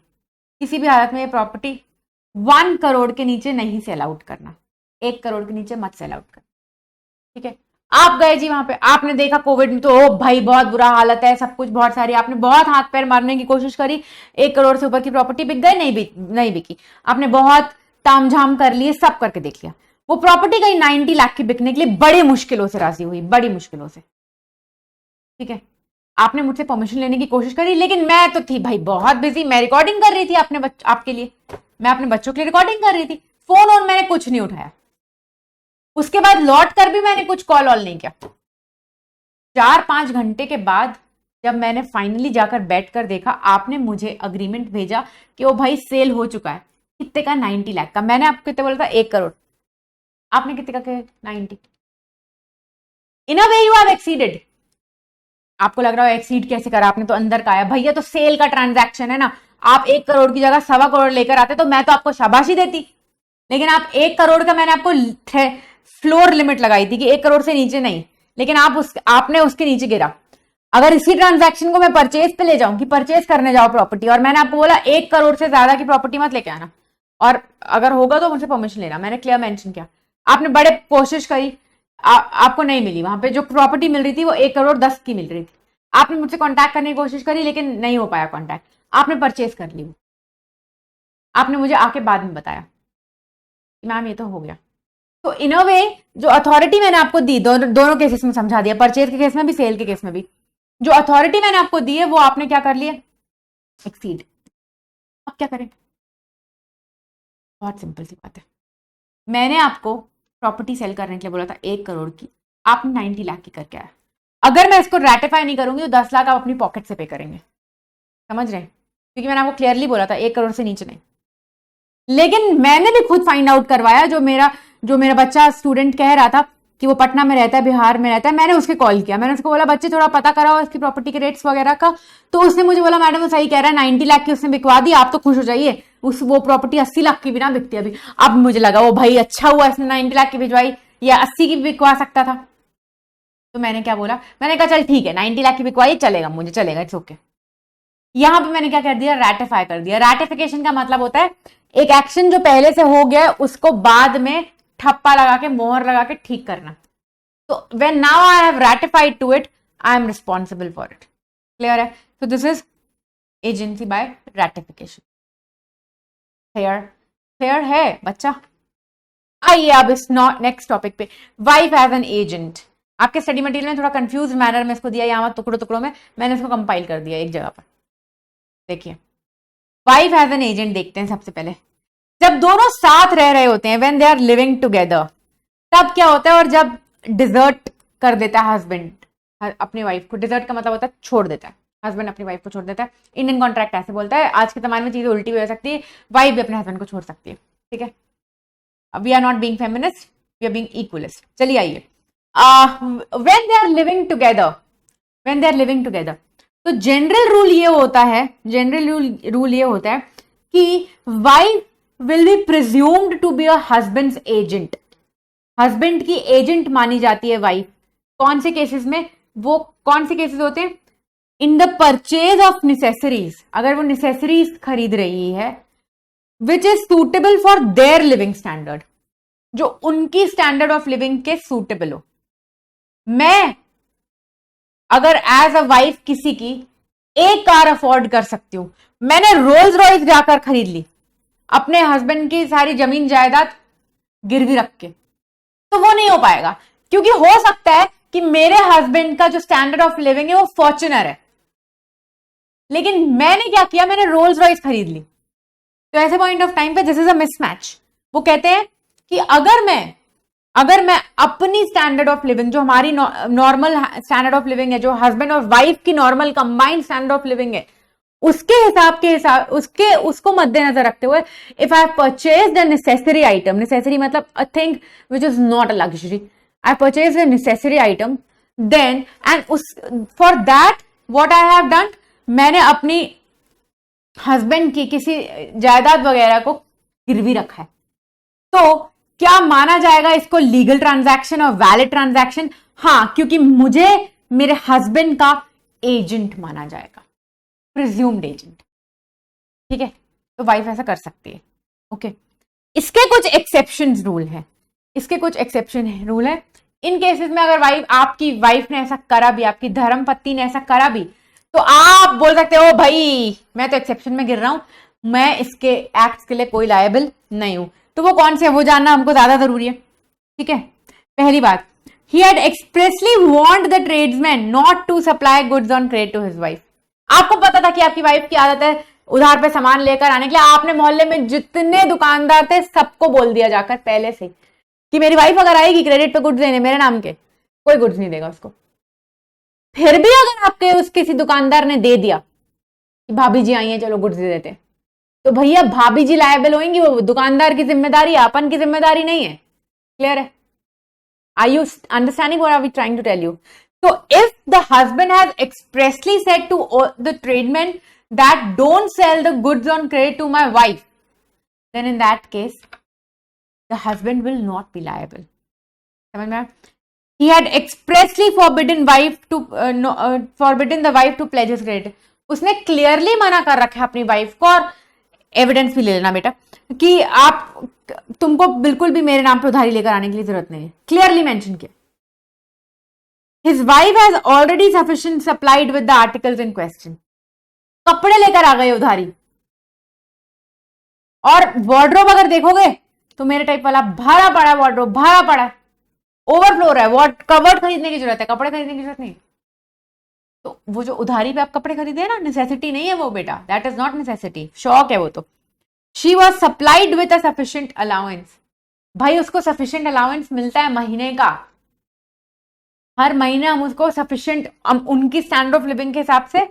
1 करोड़ के नीचे नहीं सेल आउट करना, 1 करोड़ के नीचे मत सेल आउट करना, ठीक है। आप गए जी वहां पे, आपने देखा कोविड में तो ओ भाई बहुत बुरा हालत है, सब कुछ बहुत सारी, आपने बहुत हाथ पैर मारने की कोशिश करी, 1 करोड़ से ऊपर की प्रॉपर्टी बिक गई, नहीं बिकी, आपने बहुत तामझाम कर लिए, सब करके देख लिया, वो प्रॉपर्टी कहीं 90 लाख की बिकने के लिए बड़ी मुश्किलों से राजी हुई, बड़ी मुश्किलों से, ठीक है। आपने मुझसे परमिशन लेने की कोशिश करी, लेकिन मैं तो थी भाई बहुत बिजी, मैं रिकॉर्डिंग कर रही थी आपके लिए, मैं अपने बच्चों के लिए रिकॉर्डिंग कर रही थी, फोन और मैंने कुछ नहीं उठाया, उसके बाद लौट कर भी मैंने कुछ कॉल ऑल नहीं किया। 4-5 घंटे के बाद जब मैंने फाइनली जाकर बैठ कर देखा, आपने मुझे अग्रीमेंट भेजा कि वो भाई सेल हो चुका है, कितने का? 90 लाख का। मैंने आपको कितने बोला था? 1 करोड़। आपने कितने का? 90। इन a way you have exceeded. आपको लग रहा है एक्सीड कैसे करा, आपने तो अंदर का आया, भैया तो सेल का ट्रांजैक्शन है ना, आप 1 करोड़ की जगह 1.25 करोड़ लेकर आते तो मैं तो आपको शाबाशी देती, लेकिन आप 1 करोड़ का, मैंने आपको फ्लोर लिमिट लगाई थी कि 1 करोड़ से नीचे नहीं, लेकिन आपने उसके नीचे गिरा। अगर इसी ट्रांजैक्शन को मैं परचेज पे ले जाऊं कि परचेज करने जाओ प्रॉपर्टी, और मैंने आपको बोला 1 करोड़ से ज्यादा की प्रॉपर्टी मत लेके आना, और अगर होगा तो मुझसे परमिशन लेना, मैंने क्लियर मेंशन किया, आपने बड़े कोशिश करी, आपको नहीं मिली, वहां पे जो प्रॉपर्टी मिल रही थी वो 1 करोड़ 10 की मिल रही थी, आपने मुझसे कॉन्टैक्ट करने की कोशिश करी लेकिन नहीं हो पाया कॉन्टैक्ट, आपने परचेज कर ली, आपने मुझे आके बाद में बताया कि मैम ये तो हो गया। तो इन अ वे जो अथॉरिटी मैंने आपको दी, दोनों केसेस में समझा दिया, परचेज के केस में भी, सेल के केस में भी, जो अथॉरिटी मैंने आपको दी है वो आपने क्या कर लिया? एक्सीड। अब क्या करें? बहुत सिंपल सी बात है, मैंने आपको प्रॉपर्टी सेल करने के लिए बोला था 1 करोड़ की, आपने 90 लाख की करके आया, अगर मैं इसको रेटिफाई नहीं करूंगी तो 10 लाख आप अपनी पॉकेट से पे करेंगे, समझ रहे हैं? क्योंकि मैंने आपको क्लियरली बोला था 1 करोड़ से नीचे नहीं। लेकिन मैंने भी खुद फाइंड आउट करवाया, जो मेरा बच्चा स्टूडेंट कह रहा था कि वो पटना में रहता है, बिहार में रहता है, मैंने उसके कॉल किया, मैंने उसको बोला बच्चे थोड़ा पता कराओ इसकी प्रॉपर्टी के रेट्स वगैरह का, तो उसने मुझे बोला मैडम वो सही कह रहा है, 90 लाख की उसने बिकवा दी, आप तो खुश हो जाइए, वो प्रॉपर्टी 80 लाख की भी ना बिकती अभी। अब मुझे लगा वो भाई अच्छा हुआ इसने 90 लाख की भिजवाई, या 80 की भी बिकवा सकता था। तो मैंने क्या बोला, मैंने कहा चल ठीक है 90 लाख की बिकवाई, चलेगा, मुझे चलेगा, इट्स ओके। यहां पे मैंने क्या कर दिया? रैटिफाई कर दिया। रैटिफिकेशन का मतलब होता है एक एक्शन जो पहले से हो गया उसको बाद में ठप्पा लगा के, मोहर लगा के ठीक करना। तो when now I have ratified to it, I am responsible for it. Clear है? So this is agency by ratification. Clear है बच्चा? आइए अब इस नेक्स्ट टॉपिक पे, वाइफ एज एन एजेंट। आपके स्टडी मटेरियल में थोड़ा कंफ्यूज मैनर में इसको दिया, यहाँ टुकड़ों टुकड़ों में मैंने इसको कंपाइल कर दिया एक जगह पर। देखिए वाइफ एज एन एजेंट देखते हैं। सबसे पहले जब दोनों साथ रह रहे होते हैं, when they are living together, तब क्या होता है? और जब डिजर्ट कर देता है हस्बैंड अपनी वाइफ को, डिजर्ट का मतलब होता है छोड़ देता है, हस्बैंड अपनी वाइफ को छोड़ देता है। इंडियन कॉन्ट्रैक्ट ऐसे बोलता है, आज के जमाने में चीजें उल्टी भी हो सकती है, वाइफ भी अपने हस्बैंड को छोड़ सकती है, ठीक है। We are not being feminist, we are being equalist. चलिए आइए, when they are living together, तो जनरल रूल ये होता है कि wife will be presumed to be a husband's agent. Husband की एजेंट मानी जाती है वाइफ। कौन से केसेस में? वो कौन से केसेस होते हैं? In the purchase of necessaries, अगर वो नेसेसरीज खरीद रही है which is suitable for their living standard, जो उनकी स्टैंडर्ड ऑफ लिविंग के सूटेबल हो। मैं अगर एज अ वाइफ किसी की एक कार अफोर्ड कर सकती हूं, मैंने रोल्स रॉयस जाकर खरीद ली, अपने हस्बैंड की सारी जमीन जायदाद गिरवी रख के, तो वो नहीं हो पाएगा, क्योंकि हो सकता है कि मेरे हस्बैंड का जो स्टैंडर्ड ऑफ लिविंग है वो फॉर्च्यूनर है, लेकिन मैंने क्या किया, मैंने रोल्स रॉयस खरीद ली। तो ऐसे पॉइंट ऑफ टाइम पे दिस इज अ मिसमैच। वो कहते हैं कि अगर मैं अपनी स्टैंडर्ड ऑफ लिविंग, जो हमारी नॉर्मल स्टैंडर्ड ऑफ लिविंग है, जो हस्बैंड और वाइफ की normal combined standard of living है, उसको मद्देनजर रखते हुए, if I purchase the necessary item, necessary मतलब a thing which is not a luxury, I purchase the necessary item, then and for that what I have done, मैंने अपनी husband की किसी जायदाद वगैरह को गिरवी रखा है, तो क्या माना जाएगा इसको लीगल ट्रांजैक्शन और वैलिड ट्रांजैक्शन? हाँ, क्योंकि मुझे मेरे हस्बैंड का एजेंट माना जाएगा, प्रिज्यूम्ड एजेंट। ठीक है, तो वाइफ ऐसा कर सकती है। ओके, इसके कुछ एक्सेप्शन रूल है, इसके कुछ एक्सेप्शन रूल है। इन केसेस में अगर आपकी वाइफ ने ऐसा करा भी, आपकी धर्मपत्नी ने ऐसा करा भी, तो आप बोल सकते हो भाई मैं तो एक्सेप्शन में गिर रहा हूं, मैं इसके एक्ट्स के लिए कोई लायबल नहीं हूं। तो वो कौन से है वो जानना हमको ज्यादा जरूरी है। ठीक है, पहली बात, he had expressly warned the tradesman not to supply goods on credit to his wife। आपको पता था कि आपकी वाइफ की आदत है उधार पे सामान लेकर आने के लिए, आपने मोहल्ले में जितने दुकानदार थे सबको बोल दिया जाकर पहले से कि मेरी वाइफ अगर आएगी क्रेडिट पे गुड्स देने मेरे नाम के, कोई गुड्स नहीं देगा उसको। फिर भी अगर आपके उस किसी दुकानदार ने दे दिया कि भाभी जी आई हैं चलो गुड्स दे देते, तो भैया भाभी जी लायबल होंगी, वो दुकानदार की जिम्मेदारी, अपन की जिम्मेदारी नहीं है। क्लियर है? Are you understanding what are we trying to tell you? So if the husband has expressly said to the tradesmen that don't sell the goods on credit to my wife, then in that case the husband will not be liable. समझ में? He had expressly forbidden the wife to pledge his credit. उसने clearly मना कर रखा है अपनी wife को, और एविडेंस भी ले लेना बेटा कि तुमको बिल्कुल भी मेरे नाम पे उधारी लेकर आने की जरूरत नहीं है, क्लियरली मेंशन किया। His wife has already sufficient supplied with the articles in question. कपड़े लेकर आ गए उधारी, और वार्डरोब अगर देखोगे तो मेरे टाइप वाला भरा पड़ा है, वार्डरोब भरा पड़ा है, ओवरफ्लो है, कवर्ड खरीदने की जरूरत है, कपड़े खरीदने की जरूरत नहीं। तो वो जो उधारी पे आप कपड़े खरीदे ना, नेसेसिटी नहीं है वो बेटा, दैट इज नॉट नेसेसिटी, शौक है वो तो। She was supplied with a sufficient allowance. भाई उसको sufficient allowance मिलता है महीने का, हर महीने हम उसको sufficient उनकी standard of living के हिसाब से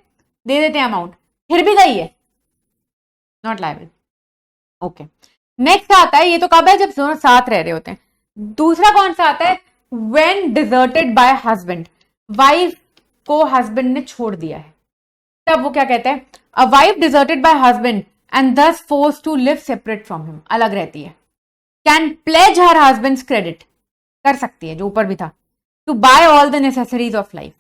दे देते हैं अमाउंट, फिर भी गई है, नॉट लायबल। ओके, नेक्स्ट आता है, ये तो कब है जब दोनों साथ रह रहे होते हैं। दूसरा कौन सा आता है? When deserted bye husband, wife को हस्बैंड ने छोड़ दिया है, तब वो क्या कहते हैं? A wife deserted bye husband and thus forced to live separate from him, अलग रहती है, can pledge her husband's credit, कर सकती है जो ऊपर भी था, to buy all the necessaries of life,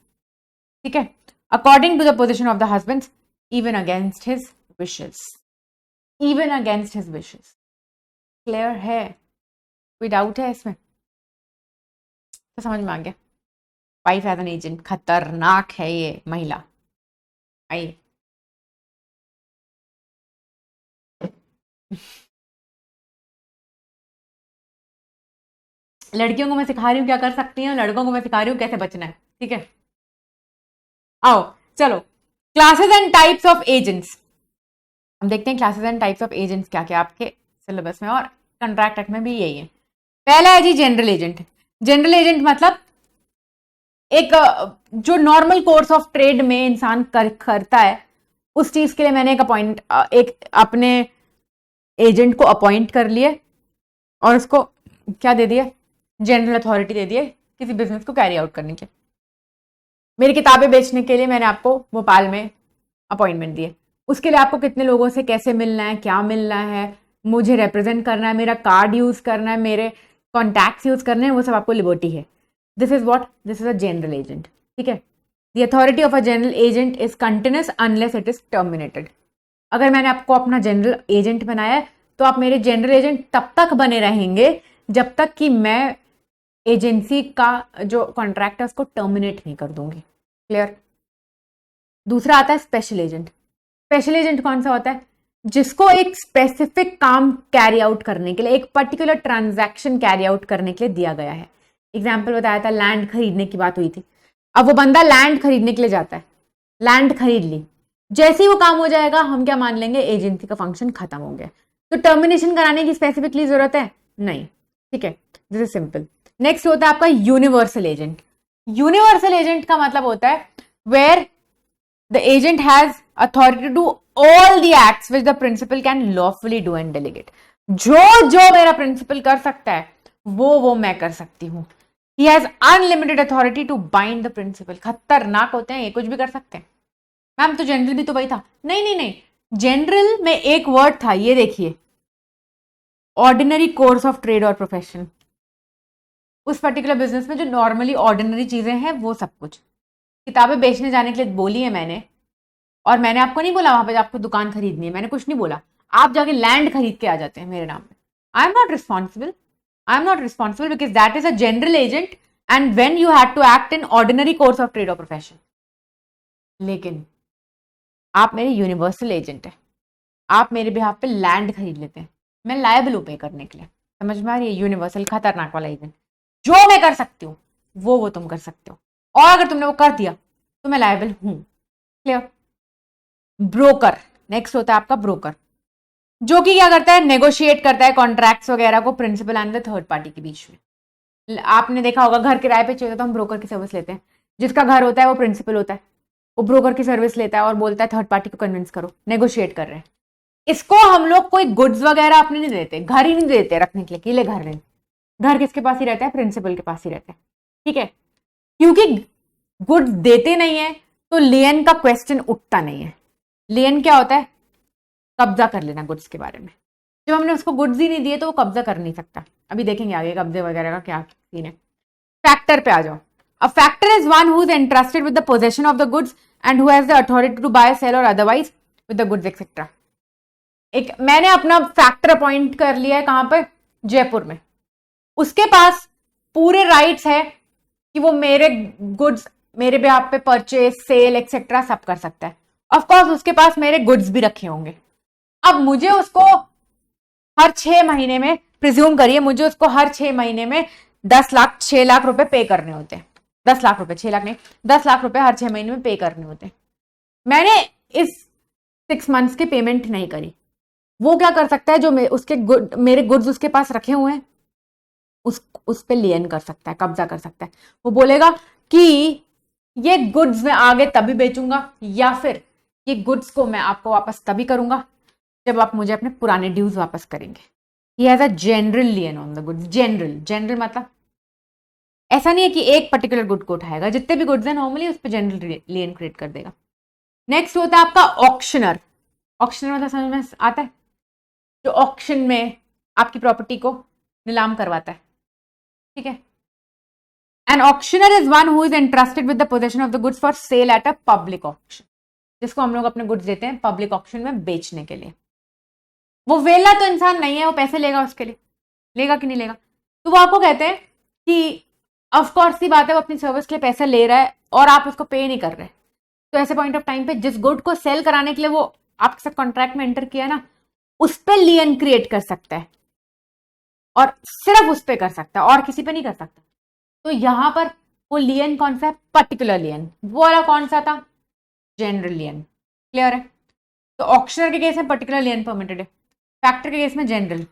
ठीक है, according to the position of the husband, even against his wishes, even against his wishes। Clear है? कोई डाउट है इसमें? तो समझ में आ गया, वाइफ एज एन एजेंट, खतरनाक है ये महिला। आइए लड़कियों को मैं सिखा रही हूँ क्या कर सकती हैं, लड़कों को मैं सिखा रही हूँ कैसे बचना है। ठीक है, आओ चलो, classes and types of agents. हम देखते हैं classes and types of agents क्या क्या आपके सिलेबस में, और कॉन्ट्रैक्ट एक्ट में भी यही है। पहला है जी जनरल एजेंट। जनरल एजेंट मतलब एक जो नॉर्मल कोर्स ऑफ ट्रेड में इंसान करता है, उस चीज के लिए मैंने एक अपने एजेंट को अपॉइंट कर लिए और उसको क्या दे दिया? जनरल अथॉरिटी दे दिए किसी बिजनेस को कैरी आउट करने के। मेरी किताबें बेचने के लिए मैंने आपको भोपाल में अपॉइंटमेंट दिए, उसके लिए आपको कितने लोगों से कैसे मिलना है, क्या मिलना है, मुझे रिप्रेजेंट करना है, मेरा कार्ड यूज करना है, मेरे कॉन्टैक्ट्स यूज करने हैं, वो सब आपको लिबर्टी है। This is what, this is a general agent. ठीक है, the authority of a general agent is continuous unless it is terminated. अगर मैंने आपको अपना जनरल एजेंट बनाया है तो आप मेरे जनरल एजेंट तब तक बने रहेंगे जब तक कि मैं एजेंसी का जो कॉन्ट्रैक्ट है उसको टर्मिनेट नहीं कर दूंगी। क्लियर? दूसरा आता है स्पेशल एजेंट। स्पेशल एजेंट कौन सा होता है? जिसको एक स्पेसिफिक काम कैरी आउट करने के लिए, एक पर्टिकुलर ट्रांजैक्शन कैरी आउट करने के लिए दिया गया है। एग्जाम्पल बताया था, लैंड खरीदने की बात हुई थी। अब वो बंदा लैंड खरीदने के लिए जाता है, लैंड खरीद ली, जैसे ही वो काम हो जाएगा हम क्या मान लेंगे, एजेंसी का फंक्शन खत्म हो गया। तो टर्मिनेशन कराने की स्पेसिफिकली जरूरत है नहीं, ठीक है, दिस इज सिंपल। नेक्स्ट होता है आपका यूनिवर्सल एजेंट। यूनिवर्सल एजेंट का मतलब होता है where the agent has authority to do all the acts which the principal can lawfully do and delegate. जो जो मेरा प्रिंसिपल कर सकता है वो मैं कर सकती हूं। He has unlimited authority to bind the principal. खतरनाक होते हैं ये, कुछ भी कर सकते हैं। मैम तो जनरल भी तो वही था। नहीं नहीं नहीं, जनरल में एक वर्ड था, ये देखिए, ऑर्डिनरी कोर्स ऑफ ट्रेड और प्रोफेशन। उस पर्टिकुलर बिजनेस में जो नॉर्मली ऑर्डिनरी चीजें हैं वो सब कुछ। किताबें बेचने जाने के लिए बोली है मैंने, और मैंने आपको नहीं बोला वहां पे आपको दुकान खरीदनी है, मैंने कुछ नहीं बोला। आप जाके लैंड खरीद के आ जाते हैं मेरे नाम पे। I am not responsible, I am not responsible because that is a general agent and when you had to act in ordinary course of trade और प्रोफेशन। लेकिन आप मेरे यूनिवर्सल एजेंट है, आप मेरे बिहाफ पे लैंड खरीद लेते हैं, मैं लायबल हूं पे करने के लिए। समझ में आ रही है? यूनिवर्सल खतरनाक वाला एजेंट, जो मैं कर सकती हूँ वो तुम कर सकते हो, और अगर तुमने वो कर दिया तो मैं लायबल हूं। क्लियर? ब्रोकर, नेक्स्ट होता है आपका ब्रोकर, जो कि क्या करता है, नेगोशिएट करता है कॉन्ट्रैक्ट्स वगैरह को principal and the third party के बीच में। आपने देखा होगा घर किराए पे चाहिए तो हम ब्रोकर की सर्विस लेते हैं। जिसका घर होता है वो प्रिंसिपल होता है, वो ब्रोकर की सर्विस लेता है और बोलता है थर्ड पार्टी को कन्विंस करो, नेगोशिएट कर रहे हैं। इसको हम लोग कोई गुड्स वगैरह अपने नहीं देते, घर ही नहीं देते रखने के लिए घर नहीं। घर किसके पास ही रहता है? प्रिंसिपल के पास ही रहता है, ठीक है। क्योंकि गुड्स देते नहीं है तो लियन का क्वेश्चन उठता नहीं है। लियन क्या होता है? कब्जा कर लेना गुड्स के बारे में। जब हमने उसको गुड्स ही नहीं दिए तो वो कब्जा कर नहीं सकता। अभी देखेंगे आगे कब्जे वगैरह का क्या सीन है। फैक्टर पे आ जाओ। A factor is one who is entrusted with the possession of the goods and who has the authority to buy, sell or otherwise with the goods etc. एक मैंने अपना फैक्टर अपॉइंट कर लिया है, कहां पर? जयपुर में। उसके पास पूरे राइट्स है कि वो मेरे गुड्स मेरे बिहाफ पे परचेज, सेल एक्सेट्रा सब कर सकता है। ऑफ कोर्स उसके पास मेरे गुड्स भी रखे होंगे। अब मुझे उसको हर 6 महीने में, प्रिज्यूम करिए मुझे उसको हर 6 महीने में 10 लाख 6 लाख रुपए पे करने होते हैं। 10 लाख रुपए, 6 लाख नहीं, 10 लाख रुपए हर 6 महीने में पे करने होते हैं। मैंने इस 6 मंथ्स की पेमेंट नहीं करी। वो क्या कर सकता है? जो मेरे गुड्स उसके पास रखे हुए हैं उस पे लियन कर सकता है, कब्जा कर सकता है। वो बोलेगा कि ये गुड्स मैं आगे तभी बेचूंगा, या फिर ये गुड्स को मैं आपको वापस तभी करूंगा जब आप मुझे अपने पुराने ड्यूज वापस करेंगे। He has a general lien on the goods. General मतलब ऐसा नहीं है कि एक पर्टिकुलर गुड को उठाएगा, जितने भी गुड्स हैं नॉर्मली उस पर जनरल लियन क्रिएट कर देगा। नेक्स्ट होता है आपका ऑक्शनर। ऑक्शनर मतलब समझ में आता है? जो ऑक्शन में आपकी प्रॉपर्टी को नीलाम करवाता है, ठीक है। An auctioneer is one who is entrusted with the possession of the goods for sale at a public auction, जिसको हम लोग अपने गुड्स देते हैं पब्लिक ऑक्शन में बेचने के लिए। वो वेला तो इंसान नहीं है, वो पैसे लेगा उसके लिए, लेगा कि नहीं लेगा? तो वो आपको कहते हैं कि ऑफकोर्स सी बात है वो अपनी सर्विस के लिए पैसा ले रहा है और आप उसको पे नहीं कर रहे, तो ऐसे पॉइंट ऑफ टाइम पे जिस गुड को सेल कराने के लिए वो आपके साथ कॉन्ट्रैक्ट में एंटर किया ना, उस पर लियन क्रिएट कर सकता है, और सिर्फ उस पर कर सकता है और किसी पे नहीं कर सकता। तो यहां पर वो लियन कौन सा है? पर्टिकुलर लियन। वो वाला कौन सा था? जनरल लियन। क्लियर है? तो ऑक्शनर के केस में पर्टिकुलर लियन परमिटेड है, फैक्टर के केस में जनरल,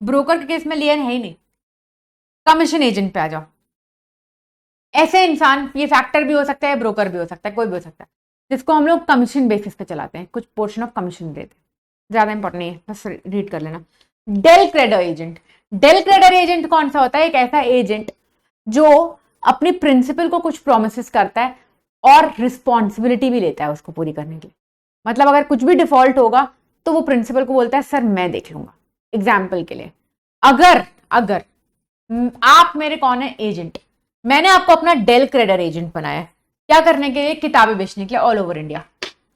ब्रोकर के केस में लियन है ही नहीं। कमीशन एजेंट पे आ जाओ। ऐसे इंसान, ये फैक्टर भी हो सकता है, ब्रोकर भी हो सकता है, कोई भी हो सकता है, जिसको हम लोग कमीशन बेसिस पे चलाते हैं, कुछ पोर्शन ऑफ कमीशन देते हैं। ज्यादा इंपॉर्टेंट नहीं है, बस रीड कर लेना। Del credere agent. Del credere agent कौन सा होता है? एक ऐसा एजेंट जो अपने प्रिंसिपल को कुछ प्रोमिस करता है और रिस्पॉन्सिबिलिटी भी लेता है उसको पूरी करने के लिए। मतलब अगर कुछ भी डिफॉल्ट होगा तो वो प्रिंसिपल को बोलता है सर मैं देख लूंगा। एग्जाम्पल के लिए, अगर आप मेरे कौन है? एजेंट। मैंने आपको अपना डेल क्रेडर एजेंट बनाया है, क्या करने के लिए? किताबें बेचने के लिए ऑल ओवर इंडिया।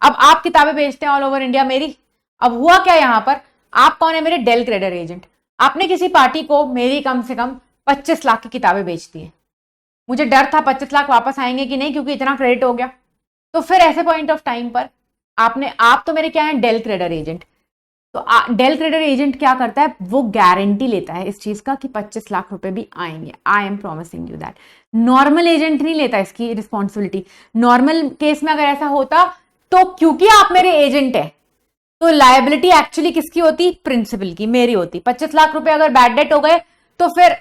अब आप किताबें बेचते हैं ऑल ओवर इंडिया मेरी। अब हुआ क्या यहां पर? आप कौन है? मेरे डेल क्रेडर एजेंट। आपने किसी पार्टी को मेरी कम से कम 25 लाख की किताबें बेच दी है। मुझे डर था 25 लाख वापस आएंगे कि नहीं, क्योंकि इतना क्रेडिट हो गया। तो फिर ऐसे पॉइंट ऑफ टाइम पर आप तो मेरे क्या है? Del credere agent. तो डेल क्रेडिटर एजेंट क्या करता है, वो गारंटी लेता है इस चीज का कि 25 लाख रुपए भी आएंगे, I am promising you that. Normal agent नहीं लेता इसकी रिस्पॉन्सिबिलिटी। नॉर्मल केस में अगर ऐसा होता तो क्योंकि आप मेरे एजेंट है तो लायबिलिटी एक्चुअली किसकी होती, प्रिंसिपल की, मेरी होती। 25 लाख रुपए अगर बैड डेट हो गए तो फिर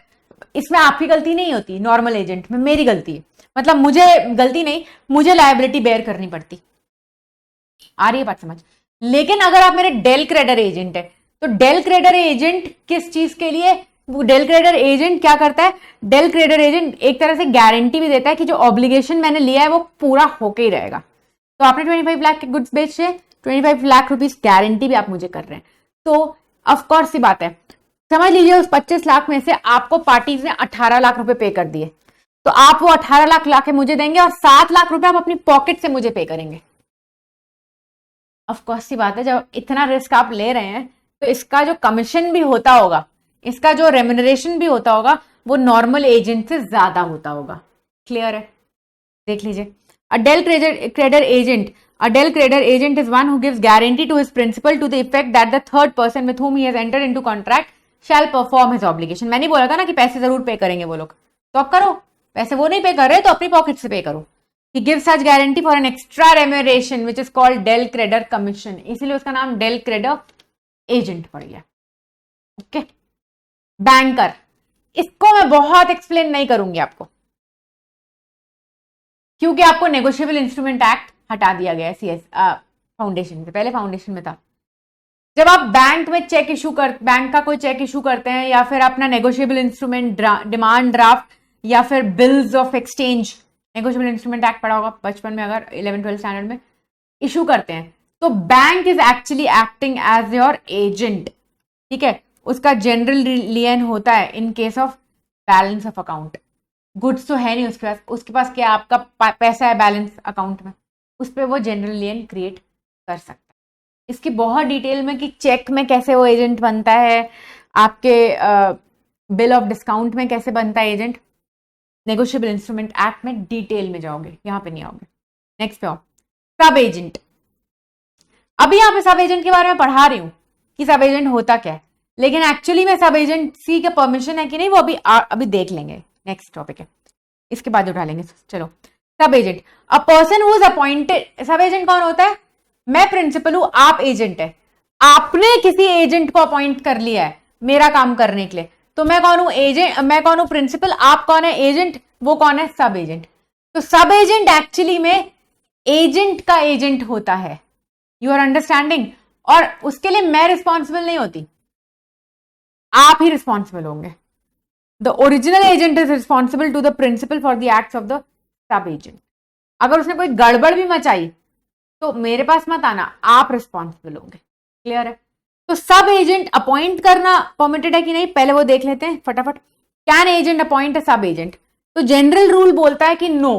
इसमें आपकी गलती नहीं होती, नॉर्मल एजेंट में मेरी गलती है, मतलब मुझे गलती नहीं, मुझे लायबिलिटी बेयर करनी पड़ती। आ रही है बात समझ। लेकिन अगर आप मेरे डेल क्रेडिटर एजेंट है तो डेल क्रेडिटर एजेंट किस चीज के लिए, वो डेल क्रेडिटर एजेंट क्या करता है, डेल क्रेडिटर एजेंट एक तरह से गारंटी भी देता है कि जो ऑब्लिगेशन मैंने लिया है वो पूरा होके ही रहेगा। तो आपने 25 लाख के गुड्स बेचे, 25 लाख रुपीज गारंटी भी आप मुझे कर रहे हैं, तो ऑफकोर्स सी बात है, समझ लीजिए उस 25 लाख में से आपको पार्टीज ने 18 लाख रुपए पे कर दिए, तो आप वो 18 लाख लाके मुझे देंगे और 7 लाख रुपए आप अपनी पॉकेट से मुझे पे करेंगे। ऑफकोर्स सी बात है, जब इतना रिस्क आप ले रहे हैं तो इसका जो कमीशन भी होता होगा, इसका जो रेम्यूनरेशन भी होता होगा, वो नॉर्मल एजेंट से ज्यादा होता होगा। क्लियर है, देख लीजिए। A Dell creditor agent. A Dell creditor agent is one who gives guarantee to his principal to the effect that the third person with whom he has entered into contract shall perform his obligation. मैंने बोला था ना कि पैसे जरूर पे करेंगे वो लोग, तो अब करो, पैसे वो नहीं पे कर रहे तो अपनी पॉकेट से पे करो। He gives such guarantee for an extra remuneration which is called Dell creditor commission. इसीलिए उसका नाम Dell creditor agent पड़ गया। ओके, बैंकर, इसको मैं बहुत एक्सप्लेन नहीं करूंगी आपको, क्योंकि आपको नेगोशिएबल इंस्ट्रूमेंट एक्ट हटा दिया गया है सीएस फाउंडेशन से, पहले फाउंडेशन में था। जब आप बैंक में चेक इशू बैंक का कोई चेक इशू करते हैं या फिर अपना नेगोशिएबल इंस्ट्रूमेंट डिमांड ड्राफ्ट या फिर bills of exchange, negotiable instrument act पढ़ा होगा बचपन में अगर 11-12 स्टैंडर्ड में, इशू करते हैं तो bank is actually acting as your agent. ठीक है, उसका जनरल लियन होता है in case of balance of account. Goods तो है नहीं उसके पास क्या आपका पैसा है बैलेंस अकाउंट में, उस पर वो जनरल लियन क्रिएट कर सकता है। इसकी बहुत डिटेल में कि चेक में कैसे वो एजेंट बनता है, आपके बिल ऑफ डिस्काउंट में कैसे बनता है एजेंट, नेगोशिएबल इंस्ट्रूमेंट एक्ट में डिटेल में जाओगे, यहां पे नहीं आओगे। नेक्स्ट पे आओ, सब एजेंट। अभी यहाँ पे सब एजेंट के बारे में पढ़ा रही हूँ कि सब एजेंट होता क्या है, लेकिन एक्चुअली में सब एजेंसी का परमिशन है कि नहीं वो अभी देख लेंगे, नेक्स्ट टॉपिक है, इसके बाद उठा लेंगे। चलो, सब agent, a person who is appointed. सब एजेंट कौन होता है, मैं प्रिंसिपल हूं, आप एजेंट है, आपने किसी एजेंट को अपॉइंट कर लिया है मेरा काम करने के लिए, तो मैं कौन हूं, एजेंट, मैं कौन हूं, प्रिंसिपल, आप कौन है, एजेंट, वो कौन है, सब एजेंट। तो सब एजेंट एक्चुअली में एजेंट का एजेंट होता है, यू आर अंडरस्टैंडिंग, और उसके लिए मैं रिस्पॉन्सिबल नहीं होती, आप ही रिस्पॉन्सिबल होंगे। The original agent is responsible to the principal for the acts of the sub agent. अगर उसने कोई गड़बड़ भी मचाई तो मेरे पास मत आना, आप रिस्पॉन्सिबल होंगे। क्लियर है, तो सब एजेंट अपॉइंट करना परमिटेड है कि नहीं, पहले वो देख लेते हैं फटाफट। Can agent appoint a sub agent, तो जनरल रूल बोलता है कि no,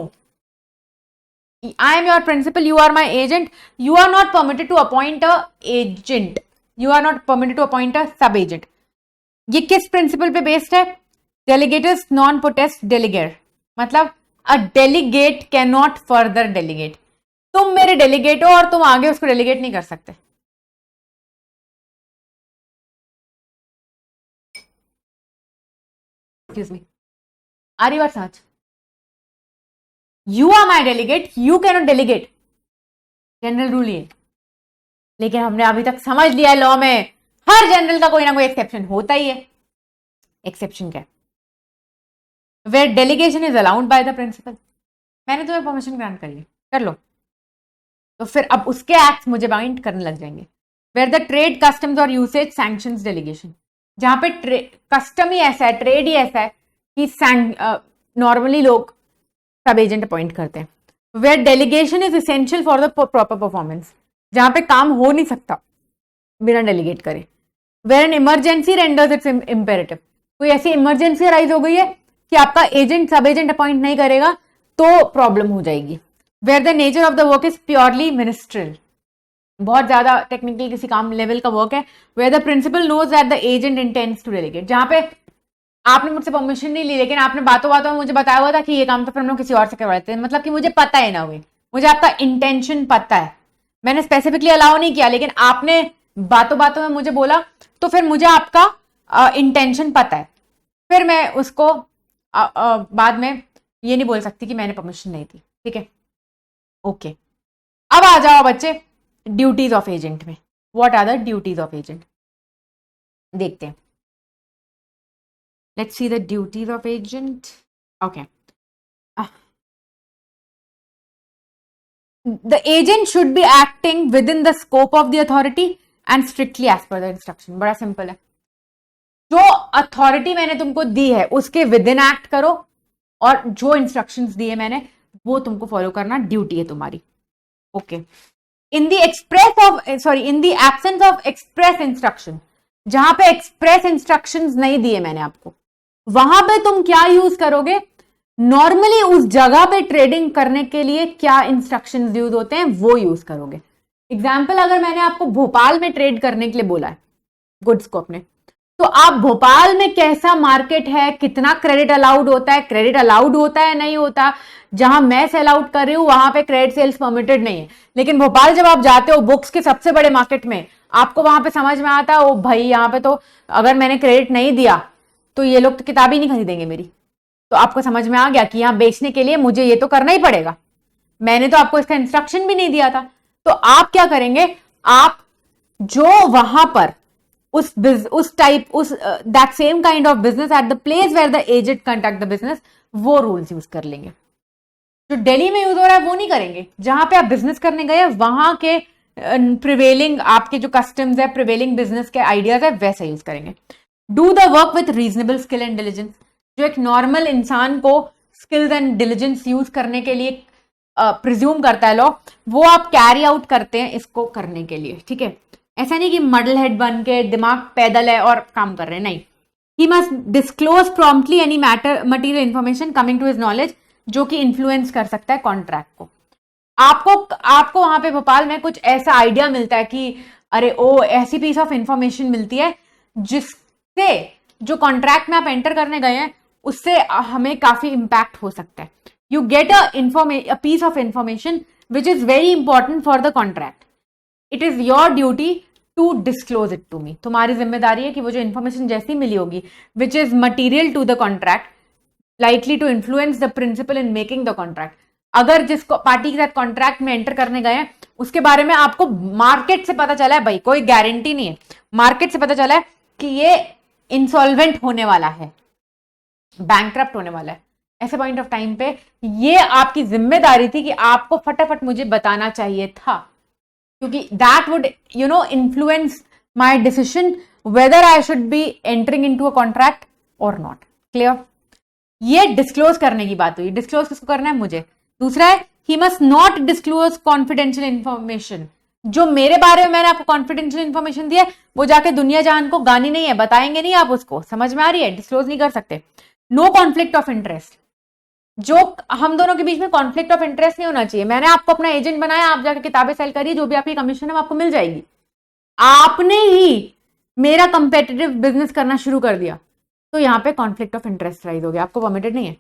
I am your principal, you are my agent, you are not permitted to appoint a agent, you are not permitted to appoint a sub agent. ये किस principal पे based है, डेलीगेटर्स non potest delegate, मतलब a delegate can not further delegate, तुम मेरे delegate हो और तुम आगे उसको डेलीगेट नहीं कर सकते। एक्सक्यूज मी, आ रही बात समझ, you are my delegate, you can not delegate, general rule ये। लेकिन हमने अभी तक समझ लिया है लॉ में हर जनरल का कोई ना कोई एक्सेप्शन होता ही है। एक्सेप्शन क्या है, where delegation is allowed by the principal, मैंने तुम्हें परमिशन ग्रांट करी है, कर लो, तो फिर अब उसके एक्ट मुझे बाइंड करने लग जाएंगे। वेयर द ट्रेड कस्टम्स और यूसेज सैंक्शंस डेलीगेशन, जहां पे कस्टम ही ऐसा है, ट्रेड ही ऐसा है कि नॉर्मली लोग सब एजेंट अपॉइंट करते हैं। Where delegation is essential for the proper performance, जहां पे काम हो नहीं सकता बिना डेलीगेट करे। Where an emergency renders its imperative, कोई ऐसी इमरजेंसी अराइज हो गई है कि आपका एजेंट सब एजेंट अपॉइंट नहीं करेगा तो प्रॉब्लम हो जाएगी। Where the nature of the work is purely ministerial, बहुत ज्यादा टेक्निकल किसी काम लेवल का वर्क है। Where the principal knows that the agent intends to delegate, जहां पे आपने मुझसे परमिशन नहीं ली लेकिन आपने बातों बातों में मुझे बताया हुआ था कि ये काम तो फिर हम लोग किसी और से करवाते हैं, मतलब कि मुझे पता है ना, हुई मुझे आपका इंटेंशन पता है, मैंने स्पेसिफिकली अलाउ नहीं किया लेकिन आपने बातों बातों में मुझे बोला, तो फिर मुझे आपका इंटेंशन पता है, फिर मैं उसको बाद में ये नहीं बोल सकती कि मैंने परमिशन नहीं दी। ठीक है, ओके। अब आ जाओ बच्चे ड्यूटीज ऑफ एजेंट में। What are the duties of agent, देखते हैं। Let's see the duties of agent. Okay, the agent should be acting within the scope of the authority and strictly as per the instruction। बड़ा simple है, जो authority मैंने तुमको दी है उसके with in act करो, और जो इंस्ट्रक्शंस दिए मैंने वो तुमको फॉलो करना ड्यूटी है तुम्हारी। Okay, in the in the absence of express instruction, जहां पे एक्सप्रेस इंस्ट्रक्शंस नहीं दिए मैंने आपको, वहां पे तुम क्या यूज करोगे? नॉर्मली उस जगह पे ट्रेडिंग करने के लिए क्या इंस्ट्रक्शंस यूज होते हैं वो यूज करोगे। एग्जाम्पल, अगर मैंने आपको भोपाल में ट्रेड करने के लिए बोला है गुड्स को अपने, तो आप भोपाल में कैसा मार्केट है, कितना क्रेडिट अलाउड होता है, क्रेडिट अलाउड होता है नहीं होता, जहां मैं सेल आउट कर रही हूं वहां पे क्रेडिट सेल्स परमिटेड नहीं है। लेकिन भोपाल जब आप जाते हो बुक्स के सबसे बड़े मार्केट में, आपको वहां पे समझ में आता है ओ भाई यहाँ पे तो अगर मैंने क्रेडिट नहीं दिया तो ये लोग तो किताब ही नहीं खरीदेंगे मेरी। तो आपको समझ में आ गया कि यहां बेचने के लिए मुझे ये तो करना ही पड़ेगा, मैंने तो आपको इसका इंस्ट्रक्शन भी नहीं दिया था। तो आप क्या करेंगे, आप जो वहां पर उस that same kind of business at the place where the agent conduct the business, वो रूल्स यूज कर लेंगे। जो दिल्ली में यूज हो रहा है वो नहीं करेंगे, जहां पे आप बिजनेस करने गए वहां के प्रिवेलिंग आपके जो कस्टम्स है, प्रिवेलिंग बिजनेस के आइडियाज है, वैसे यूज करेंगे। Do the work with reasonable skill and diligence, जो एक नॉर्मल इंसान को स्किल्स एंड डिलीजेंस यूज करने के लिए प्रिज्यूम करता है लॉ, वो आप कैरी आउट करते हैं इसको करने के लिए। ठीक है, ऐसा नहीं कि मडल हेड बन के दिमाग पैदल है और काम कर रहे हैं, नहीं। He must disclose promptly any material information coming to his knowledge, जो कि इन्फ्लुएंस कर सकता है कॉन्ट्रैक्ट को। आपको वहां पे भोपाल में कुछ ऐसा आइडिया मिलता है कि अरे ओ ऐसी पीस ऑफ इंफॉर्मेशन मिलती है जिससे जो कॉन्ट्रैक्ट में आप एंटर करने गए हैं उससे हमें काफी इंपैक्ट हो सकता है। You get a piece of information which is very important for the contract, it is your duty to disclose it to me. तुम्हारी जिम्मेदारी है कि वो जो इंफॉर्मेशन जैसी मिली होगी which is material to the contract, likely to influence the principal in making the contract, अगर जिस पार्टी के साथ कॉन्ट्रैक्ट में एंटर करने गए हैं उसके बारे में आपको मार्केट से पता चला है, भाई कोई गारंटी नहीं है, मार्केट से पता चला है कि ये इंसॉल्वेंट होने वाला है, बैंकक्रप्ट होने वाला है, ऐसे पॉइंट ऑफ टाइम पे ये आपकी जिम्मेदारी थी कि आपको फटाफट मुझे बताना चाहिए था, क्योंकि that would influence my decision whether I should be entering in to a contract और नॉट। क्लियर? ये डिस्क्लोज करने की बात हुई। डिस्क्लोज किसको करना है? मुझे। दूसरा है he must not disclose confidential information, जो मेरे बारे में मैंने आपको कॉन्फिडेंशियल इंफॉर्मेशन दी है वो जाके दुनिया जहान को गानी नहीं है, बताएंगे नहीं आप उसको, समझ में आ रही है? डिस्क्लोज नहीं कर सकते। नो कॉन्फ्लिक्ट ऑफ इंटरेस्ट, जो हम दोनों के बीच में कॉन्फ्लिक्ट ऑफ इंटरेस्ट नहीं होना चाहिए। मैंने आपको अपना एजेंट बनाया, आप जाकर किताबें सेल करिए, जो भी आपकी कमीशन है वो आपको मिल जाएगी। आपने ही मेरा कंपेटिटिव बिजनेस करना शुरू कर दिया तो यहां पे कॉन्फ्लिक्ट ऑफ इंटरेस्ट राइज हो गया, आपको परमिटेड नहीं है।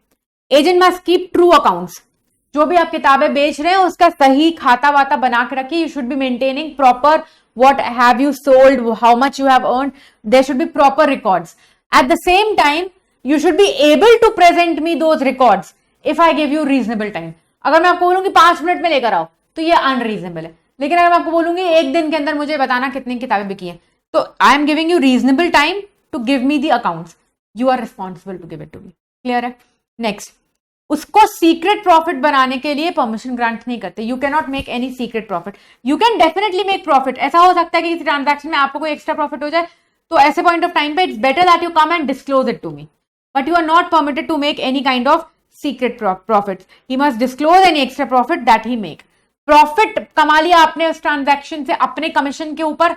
Agent must keep true accounts, जो भी आप किताबें बेच रहे हैं उसका सही खाता वाता बना के रखिए। You should be maintaining proper what have you sold, how much you have earn, there should be proper records. At the same time you should be able to present me those records if I give you reasonable time. अगर मैं आपको बोलूंगी 5 minute में लेकर आओ तो ये unreasonable है, लेकिन अगर मैं आपको बोलूंगी 1 दिन के अंदर मुझे बताना कितनी किताबें बिकी हैं, तो I am giving you reasonable time to give me the accounts, you are responsible to give it to me. Clear है? नेक्स्ट, उसको सीक्रेट प्रॉफिट बनाने के लिए परमिशन ग्रांट नहीं करते। You can not make any secret profit. You can definitely make profit. ऐसा हो सकता है कि किसी ट्रांजैक्शन में आपको कोई एक्स्ट्रा प्रॉफिट हो जाए, तो ऐसे पॉइंट ऑफ टाइम पे it's better that you come and disclose it to me, but you are not permitted to make any kind of secret profit. He must disclose any extra profit that he make. Profit कमा लिया आपने उस transaction से अपने commission के ऊपर,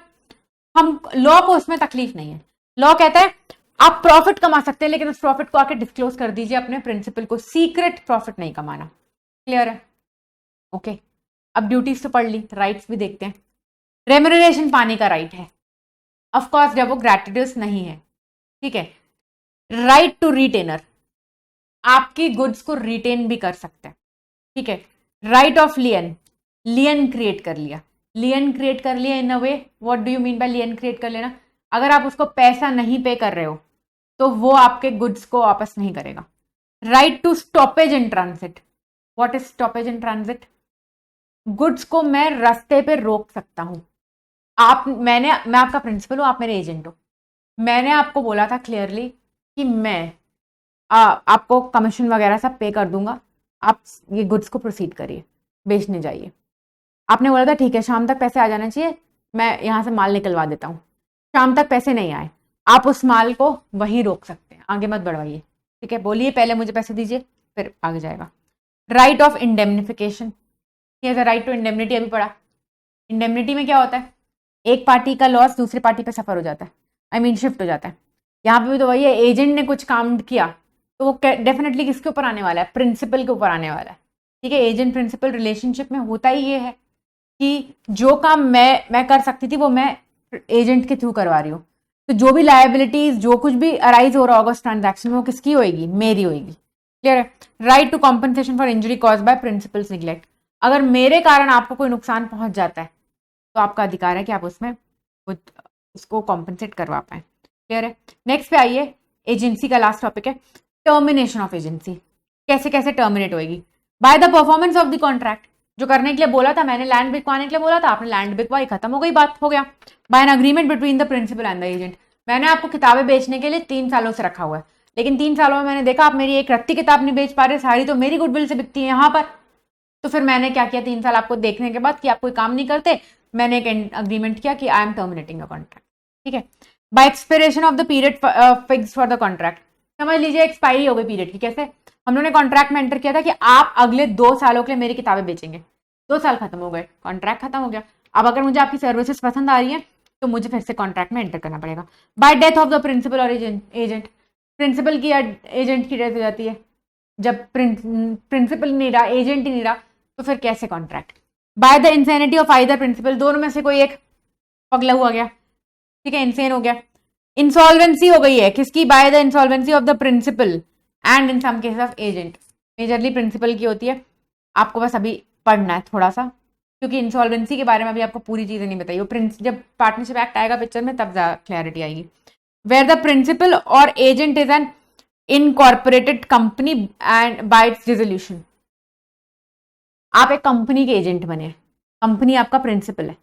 हम law को उसमें तकलीफ नहीं है। लॉ कहता है आप प्रॉफिट कमा सकते हैं, लेकिन उस प्रॉफिट को आके डिस्क्लोज कर दीजिए अपने प्रिंसिपल को। सीक्रेट प्रॉफिट नहीं कमाना। क्लियर है? ओके, अब ड्यूटीज तो पढ़ ली, राइट्स भी देखते हैं। रेम्यूनरेशन पाने का राइट है, ऑफकोर्स जब वो ग्रेटिट्यूड नहीं है। ठीक है, राइट टू रिटेनर, आपकी गुड्स को रिटेन भी कर सकते हैं। ठीक है, right of lien, lien create कर लिया, लियन क्रिएट कर लिया in a way. What do you mean by lien create कर लेना? अगर आप उसको पैसा नहीं पे कर रहे हो तो वो आपके गुड्स को वापस नहीं करेगा। Right to stoppage in transit. What is stoppage in transit? Goods को मैं रास्ते पे रोक सकता हूं। मैं आपका प्रिंसिपल हूं, आप मेरे एजेंट हो। मैंने आपको बोला था क्लियरली कि मैं आपको कमीशन वगैरह सब पे कर दूंगा, आप ये गुड्स को प्रोसीड करिए, बेचने जाइए। आपने बोला था ठीक है शाम तक पैसे आ जाना चाहिए, मैं यहां से माल निकलवा देता हूं। शाम तक पैसे नहीं आए, आप उस माल को वहीं रोक सकते हैं, आगे मत बढ़वाइए। ठीक है, बोलिए पहले मुझे पैसे दीजिए फिर आगे जाएगा। Right of indemnification, right to indemnity अभी पढ़ा। इंडेमनिटी में क्या होता है? एक पार्टी का लॉस दूसरी पार्टी पे सफर हो जाता है, आई मीन शिफ्ट हो जाता है। यहाँ पे भी तो वही है, एजेंट ने कुछ काम किया तो वो डेफिनेटली किसके ऊपर आने वाला है? प्रिंसिपल के ऊपर आने वाला है। ठीक है, एजेंट प्रिंसिपल रिलेशनशिप में होता ही ये है कि जो काम मैं कर सकती थी वो मैं एजेंट के थ्रू करवा रही हूँ। तो जो भी लायबिलिटीज, जो कुछ भी अराइज हो रहा होगा उस ट्रांजैक्शन में, वो किसकी होगी? मेरी होगी। क्लियर है? Right to compensation for injury cause by principal's neglect. अगर मेरे कारण आपको कोई नुकसान पहुंच जाता है तो आपका अधिकार है कि आप उसमें उसको कॉम्पनसेट करवा पाए। क्लियर है? नेक्स्ट पे आइए, एजेंसी का लास्ट टॉपिक है टर्मिनेशन ऑफ एजेंसी। कैसे कैसे टर्मिनेट होगी? By the performance of the contract. जो करने के लिए बोला था, मैंने लैंड बिकवाने के लिए बोला था, आपने लैंड बिकवाई, खत्म हो गई बात, हो गया। By an agreement between the principal and the agent. मैंने आपको किताबें बेचने के लिए 3 सालों से रखा हुआ है, लेकिन 3 सालों में मैंने देखा आप मेरी एक रत्ती किताब नहीं बेच पा रहे, सारी तो मेरी गुडविल से बिकती है यहाँ पर। तो फिर मैंने क्या किया, 3 साल आपको देखने के बाद कि आप कोई काम नहीं करते, मैंने एक अग्रीमेंट किया कि I am terminating the contract. ठीक है, by expiration of the period fix for the contract. समझ लीजिए एक्सपायरी हो गई पीरियड की। कैसे? हम लोगों ने कॉन्ट्रैक्ट में एंटर किया था कि आप अगले 2 सालों के लिए मेरी किताबें बेचेंगे। 2 साल खत्म हो गए, कॉन्ट्रैक्ट खत्म हो गया। अब अगर मुझे आपकी सर्विसेज पसंद आ रही है तो मुझे फिर से कॉन्ट्रैक्ट में एंटर करना पड़ेगा। By death of the principal और एजेंट। प्रिंसिपल की एजेंट की डेथ हो जाती है, जब प्रिंसिपल नहीं रहा, एजेंट ही नहीं रहा, तो फिर कैसे contract? By the insanity of either principal. दोनों में से कोई एक पगला हुआ गया, ठीक है, इंसेन हो गया। इंसॉल्वेंसी हो गई है किसकी? By the insolvency of the principal and in some case of agent. Majorly principal की होती है, आपको बस अभी पढ़ना है थोड़ा सा, क्योंकि इंसॉल्वेंसी के बारे में अभी आपको पूरी चीजें नहीं बताई। वो जब पार्टनरशिप एक्ट आएगा पिक्चर में तब क्लैरिटी आएगी। वेयर द प्रिंसिपल और agent is an incorporated company and bye it's dissolution. आप एक कंपनी के एजेंट बने, कंपनी आपका प्रिंसिपल है,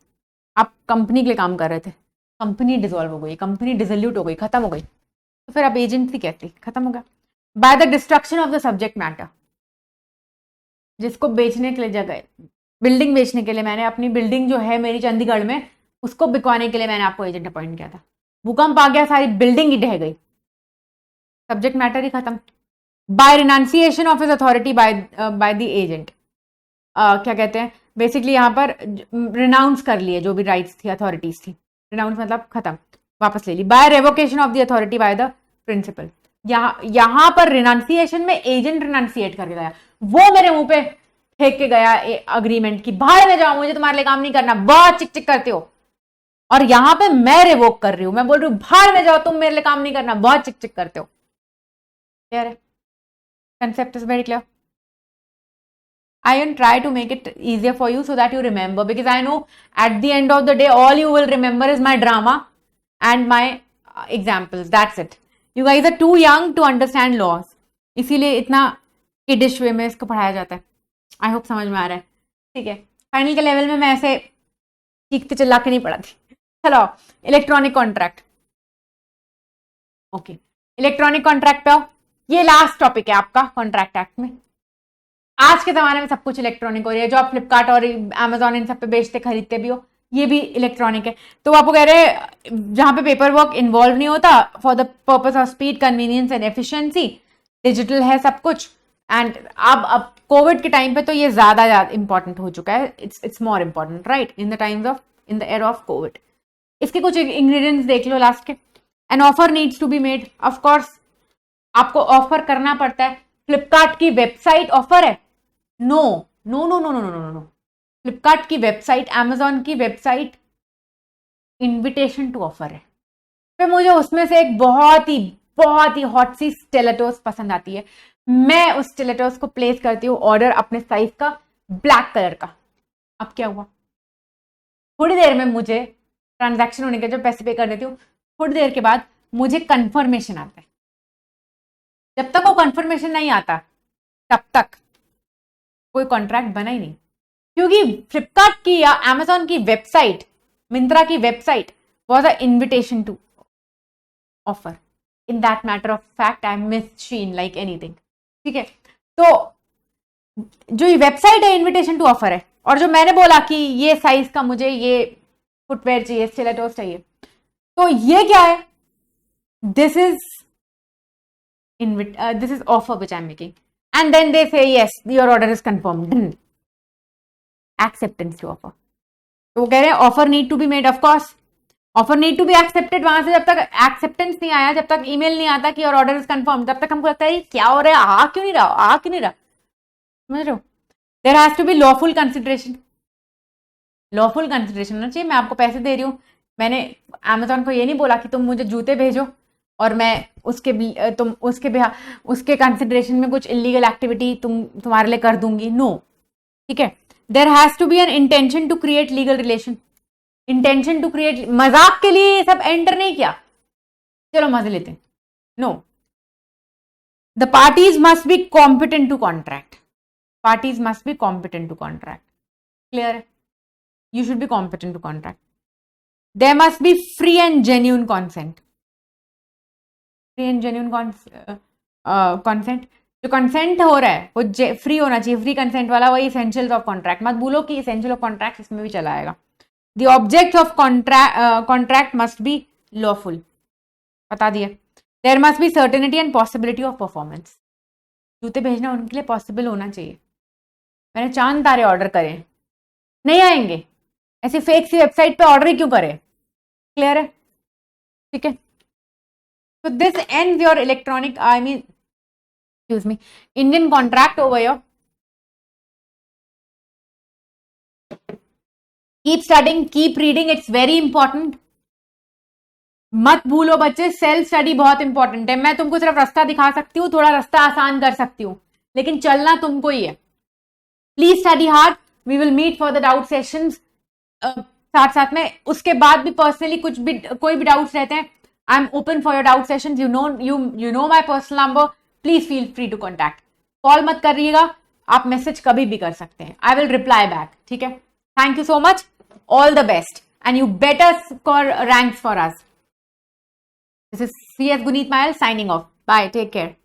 आप कंपनी के लिए काम कर रहे थे, कंपनी डिसॉल्व हो गई, कंपनी डिसोल्यूट हो गई, खत्म हो गई, तो फिर आप एजेंसी कहते, खत्म हो गया। By the destruction of the subject matter. जिसको बेचने के लिए जगह, बिल्डिंग बेचने के लिए, मैंने अपनी बिल्डिंग जो है मेरी चंडीगढ़ में, उसको बिकवाने के लिए मैंने आपको एजेंट अपॉइंट किया था, भूकंप आ गया, सारी बिल्डिंग ही ढह गई, सब्जेक्ट मैटर ही खत्म। By renunciation of his authority by the agent. क्या कहते हैं, बेसिकली यहाँ पर रिनाउंस कर लिए जो भी राइट्स थी, अथॉरिटीज थी, रिनाउंस मतलब खत्म, वापस ले ली। By revocation of the authority by the principal. यहाँ पर रिनाउंसिएशन में एजेंट रिनाउंसिएट करके गया, वो मेरे मुंह पे फेंक के गया अग्रीमेंट की, बाहर में जाओ, मुझे तुम्हारे लिए काम नहीं करना, बहुत चिक चिक करते हो। और यहाँ पे मैं रिवोक कर रही हूं, मैं बोल रही हूँ बाहर में जाओ, तुम मेरे लिए काम नहीं करना, बहुत चिक चिक करते हो। क्लियर है? Concept is very clear. I will try to make it easier for you so that you remember, because I know at the end of the day all you will remember is my drama and my examples. That's it. You guys are too young to understand laws. इसीलिए इतना kiddish वे में इसको पढ़ाया जाता है। I hope समझ में आ रहा है। ठीक है, फाइनल के लेवल में मैं ऐसे चीखते चिल्ला के नहीं पढ़ाती। चलो, electronic contract. Okay, electronic contract पे आओ। ये लास्ट टॉपिक है आपका कॉन्ट्रैक्ट एक्ट में। आज के जमाने में सब कुछ इलेक्ट्रॉनिक हो रही है, जो आप फ्लिपकार्ट और अमेजॉन इन सब पे बेचते खरीदते भी हो, ये भी इलेक्ट्रॉनिक है। तो आपको कह रहे हैं जहां पे पेपर वर्क इन्वॉल्व नहीं होता, for the purpose of speed, convenience and efficiency, digital है सब कुछ। एंड अब कोविड के टाइम पे तो ये ज्यादा इंपॉर्टेंट हो चुका है, it's more important, right, in the era of COVID. इसके कुछ इंग्रेडिएंट्स देख लो लास्ट के। An offer needs to be made, of course आपको ऑफर करना पड़ता है। फ्लिपकार्ट की वेबसाइट ऑफर है? No no no no no no no no. Flipkart की वेबसाइट, अमेजॉन की वेबसाइट इनविटेशन टू ऑफर है। फिर मुझे उसमें से एक बहुत ही हॉट सी स्टिलेटोस पसंद आती है, मैं उस स्टिलेटोस को प्लेस करती हूँ ऑर्डर अपने साइज का, ब्लैक कलर का। अब क्या हुआ? थोड़ी देर में मुझे ट्रांजैक्शन होने के, जब पैसे पे कर देती हूँ, थोड़ी देर के बाद मुझे कंफर्मेशन आता है। जब तक वो कंफर्मेशन नहीं आता तब तक कोई कॉन्ट्रैक्ट बना ही नहीं, क्योंकि फ्लिपकार्ट की या अमेजॉन की वेबसाइट, मिंत्रा की website was a invitation to offer. In that matter of fact I miss Shein like anything. ठीक है, तो जो ये वेबसाइट है इन्विटेशन टू ऑफर है, और जो मैंने बोला कि ये साइज का मुझे ये फुटवेयर चाहिए, स्टिलेटोस चाहिए, तो ये क्या है? This is this is offer which I'm making, and then they say yes, your order is confirmed. Acceptance to offer. तो वो कह रहे हैं offer need to be made, of course offer need to be accepted। वहां से जब तक acceptance नहीं आया, जब तक email नहीं आता कि your order is confirmed, तब तक हमको लगता है क्या हो रहा है, आ क्यों नहीं रहा, समझ रहे हो? There has to be lawful consideration होना चाहिए। मैं आपको पैसे दे रही हूँ, मैंने Amazon को ये नहीं बोला कि तुम मुझे जूते भेजो और मैं उसके कंसिडरेशन में कुछ इलीगल एक्टिविटी तुम्हारे लिए कर दूंगी। नो, ठीक है। There has to be an intention to create legal relation. Intention to create, मजाक के लिए ये सब एंटर नहीं किया, चलो मजे लेते हैं। No, the parties must be competent to contract. Parties must be competent to contract. Clear है? You should be competent to contract. There must be free and genuine consent. Free and genuine consent, जो consent हो रहा है वो free होना चाहिए, free consent वाला। वही एसेंशियल्स ऑफ कॉन्ट्रैक्ट, मत भूलो कि एसेंशियल ऑफ कॉन्ट्रैक्ट इसमें भी चला आएगा। The object of contract must be lawful, बता दिया। There must be certainty and possibility of performance. जूते भेजना उनके लिए पॉसिबल होना चाहिए। मैंने चांद तारे ऑर्डर करे, नहीं आएंगे, ऐसी फेक सी वेबसाइट पे ऑर्डर ही क्यों करें? क्लियर है? ठीक है। So this ends your Indian contract over here. Keep studying, keep reading, it's very important. मत भूलो बच्चे, सेल्फ स्टडी बहुत इंपॉर्टेंट है। मैं तुमको सिर्फ रास्ता दिखा सकती हूँ, थोड़ा रास्ता आसान कर सकती हूँ, लेकिन चलना तुमको ही है। Please study hard. We will meet for the doubt sessions. साथ में उसके बाद भी पर्सनली कोई भी डाउट्स रहते हैं, I am open for your doubt sessions. You know my personal number. Please feel free to contact. Call मत करिएगा, आप मैसेज कभी भी कर सकते हैं। I will reply back. ठीक है? Thank you so much. All the best. And you better score ranks for us. This is CS Guneet Mayal signing off. Bye. Take care.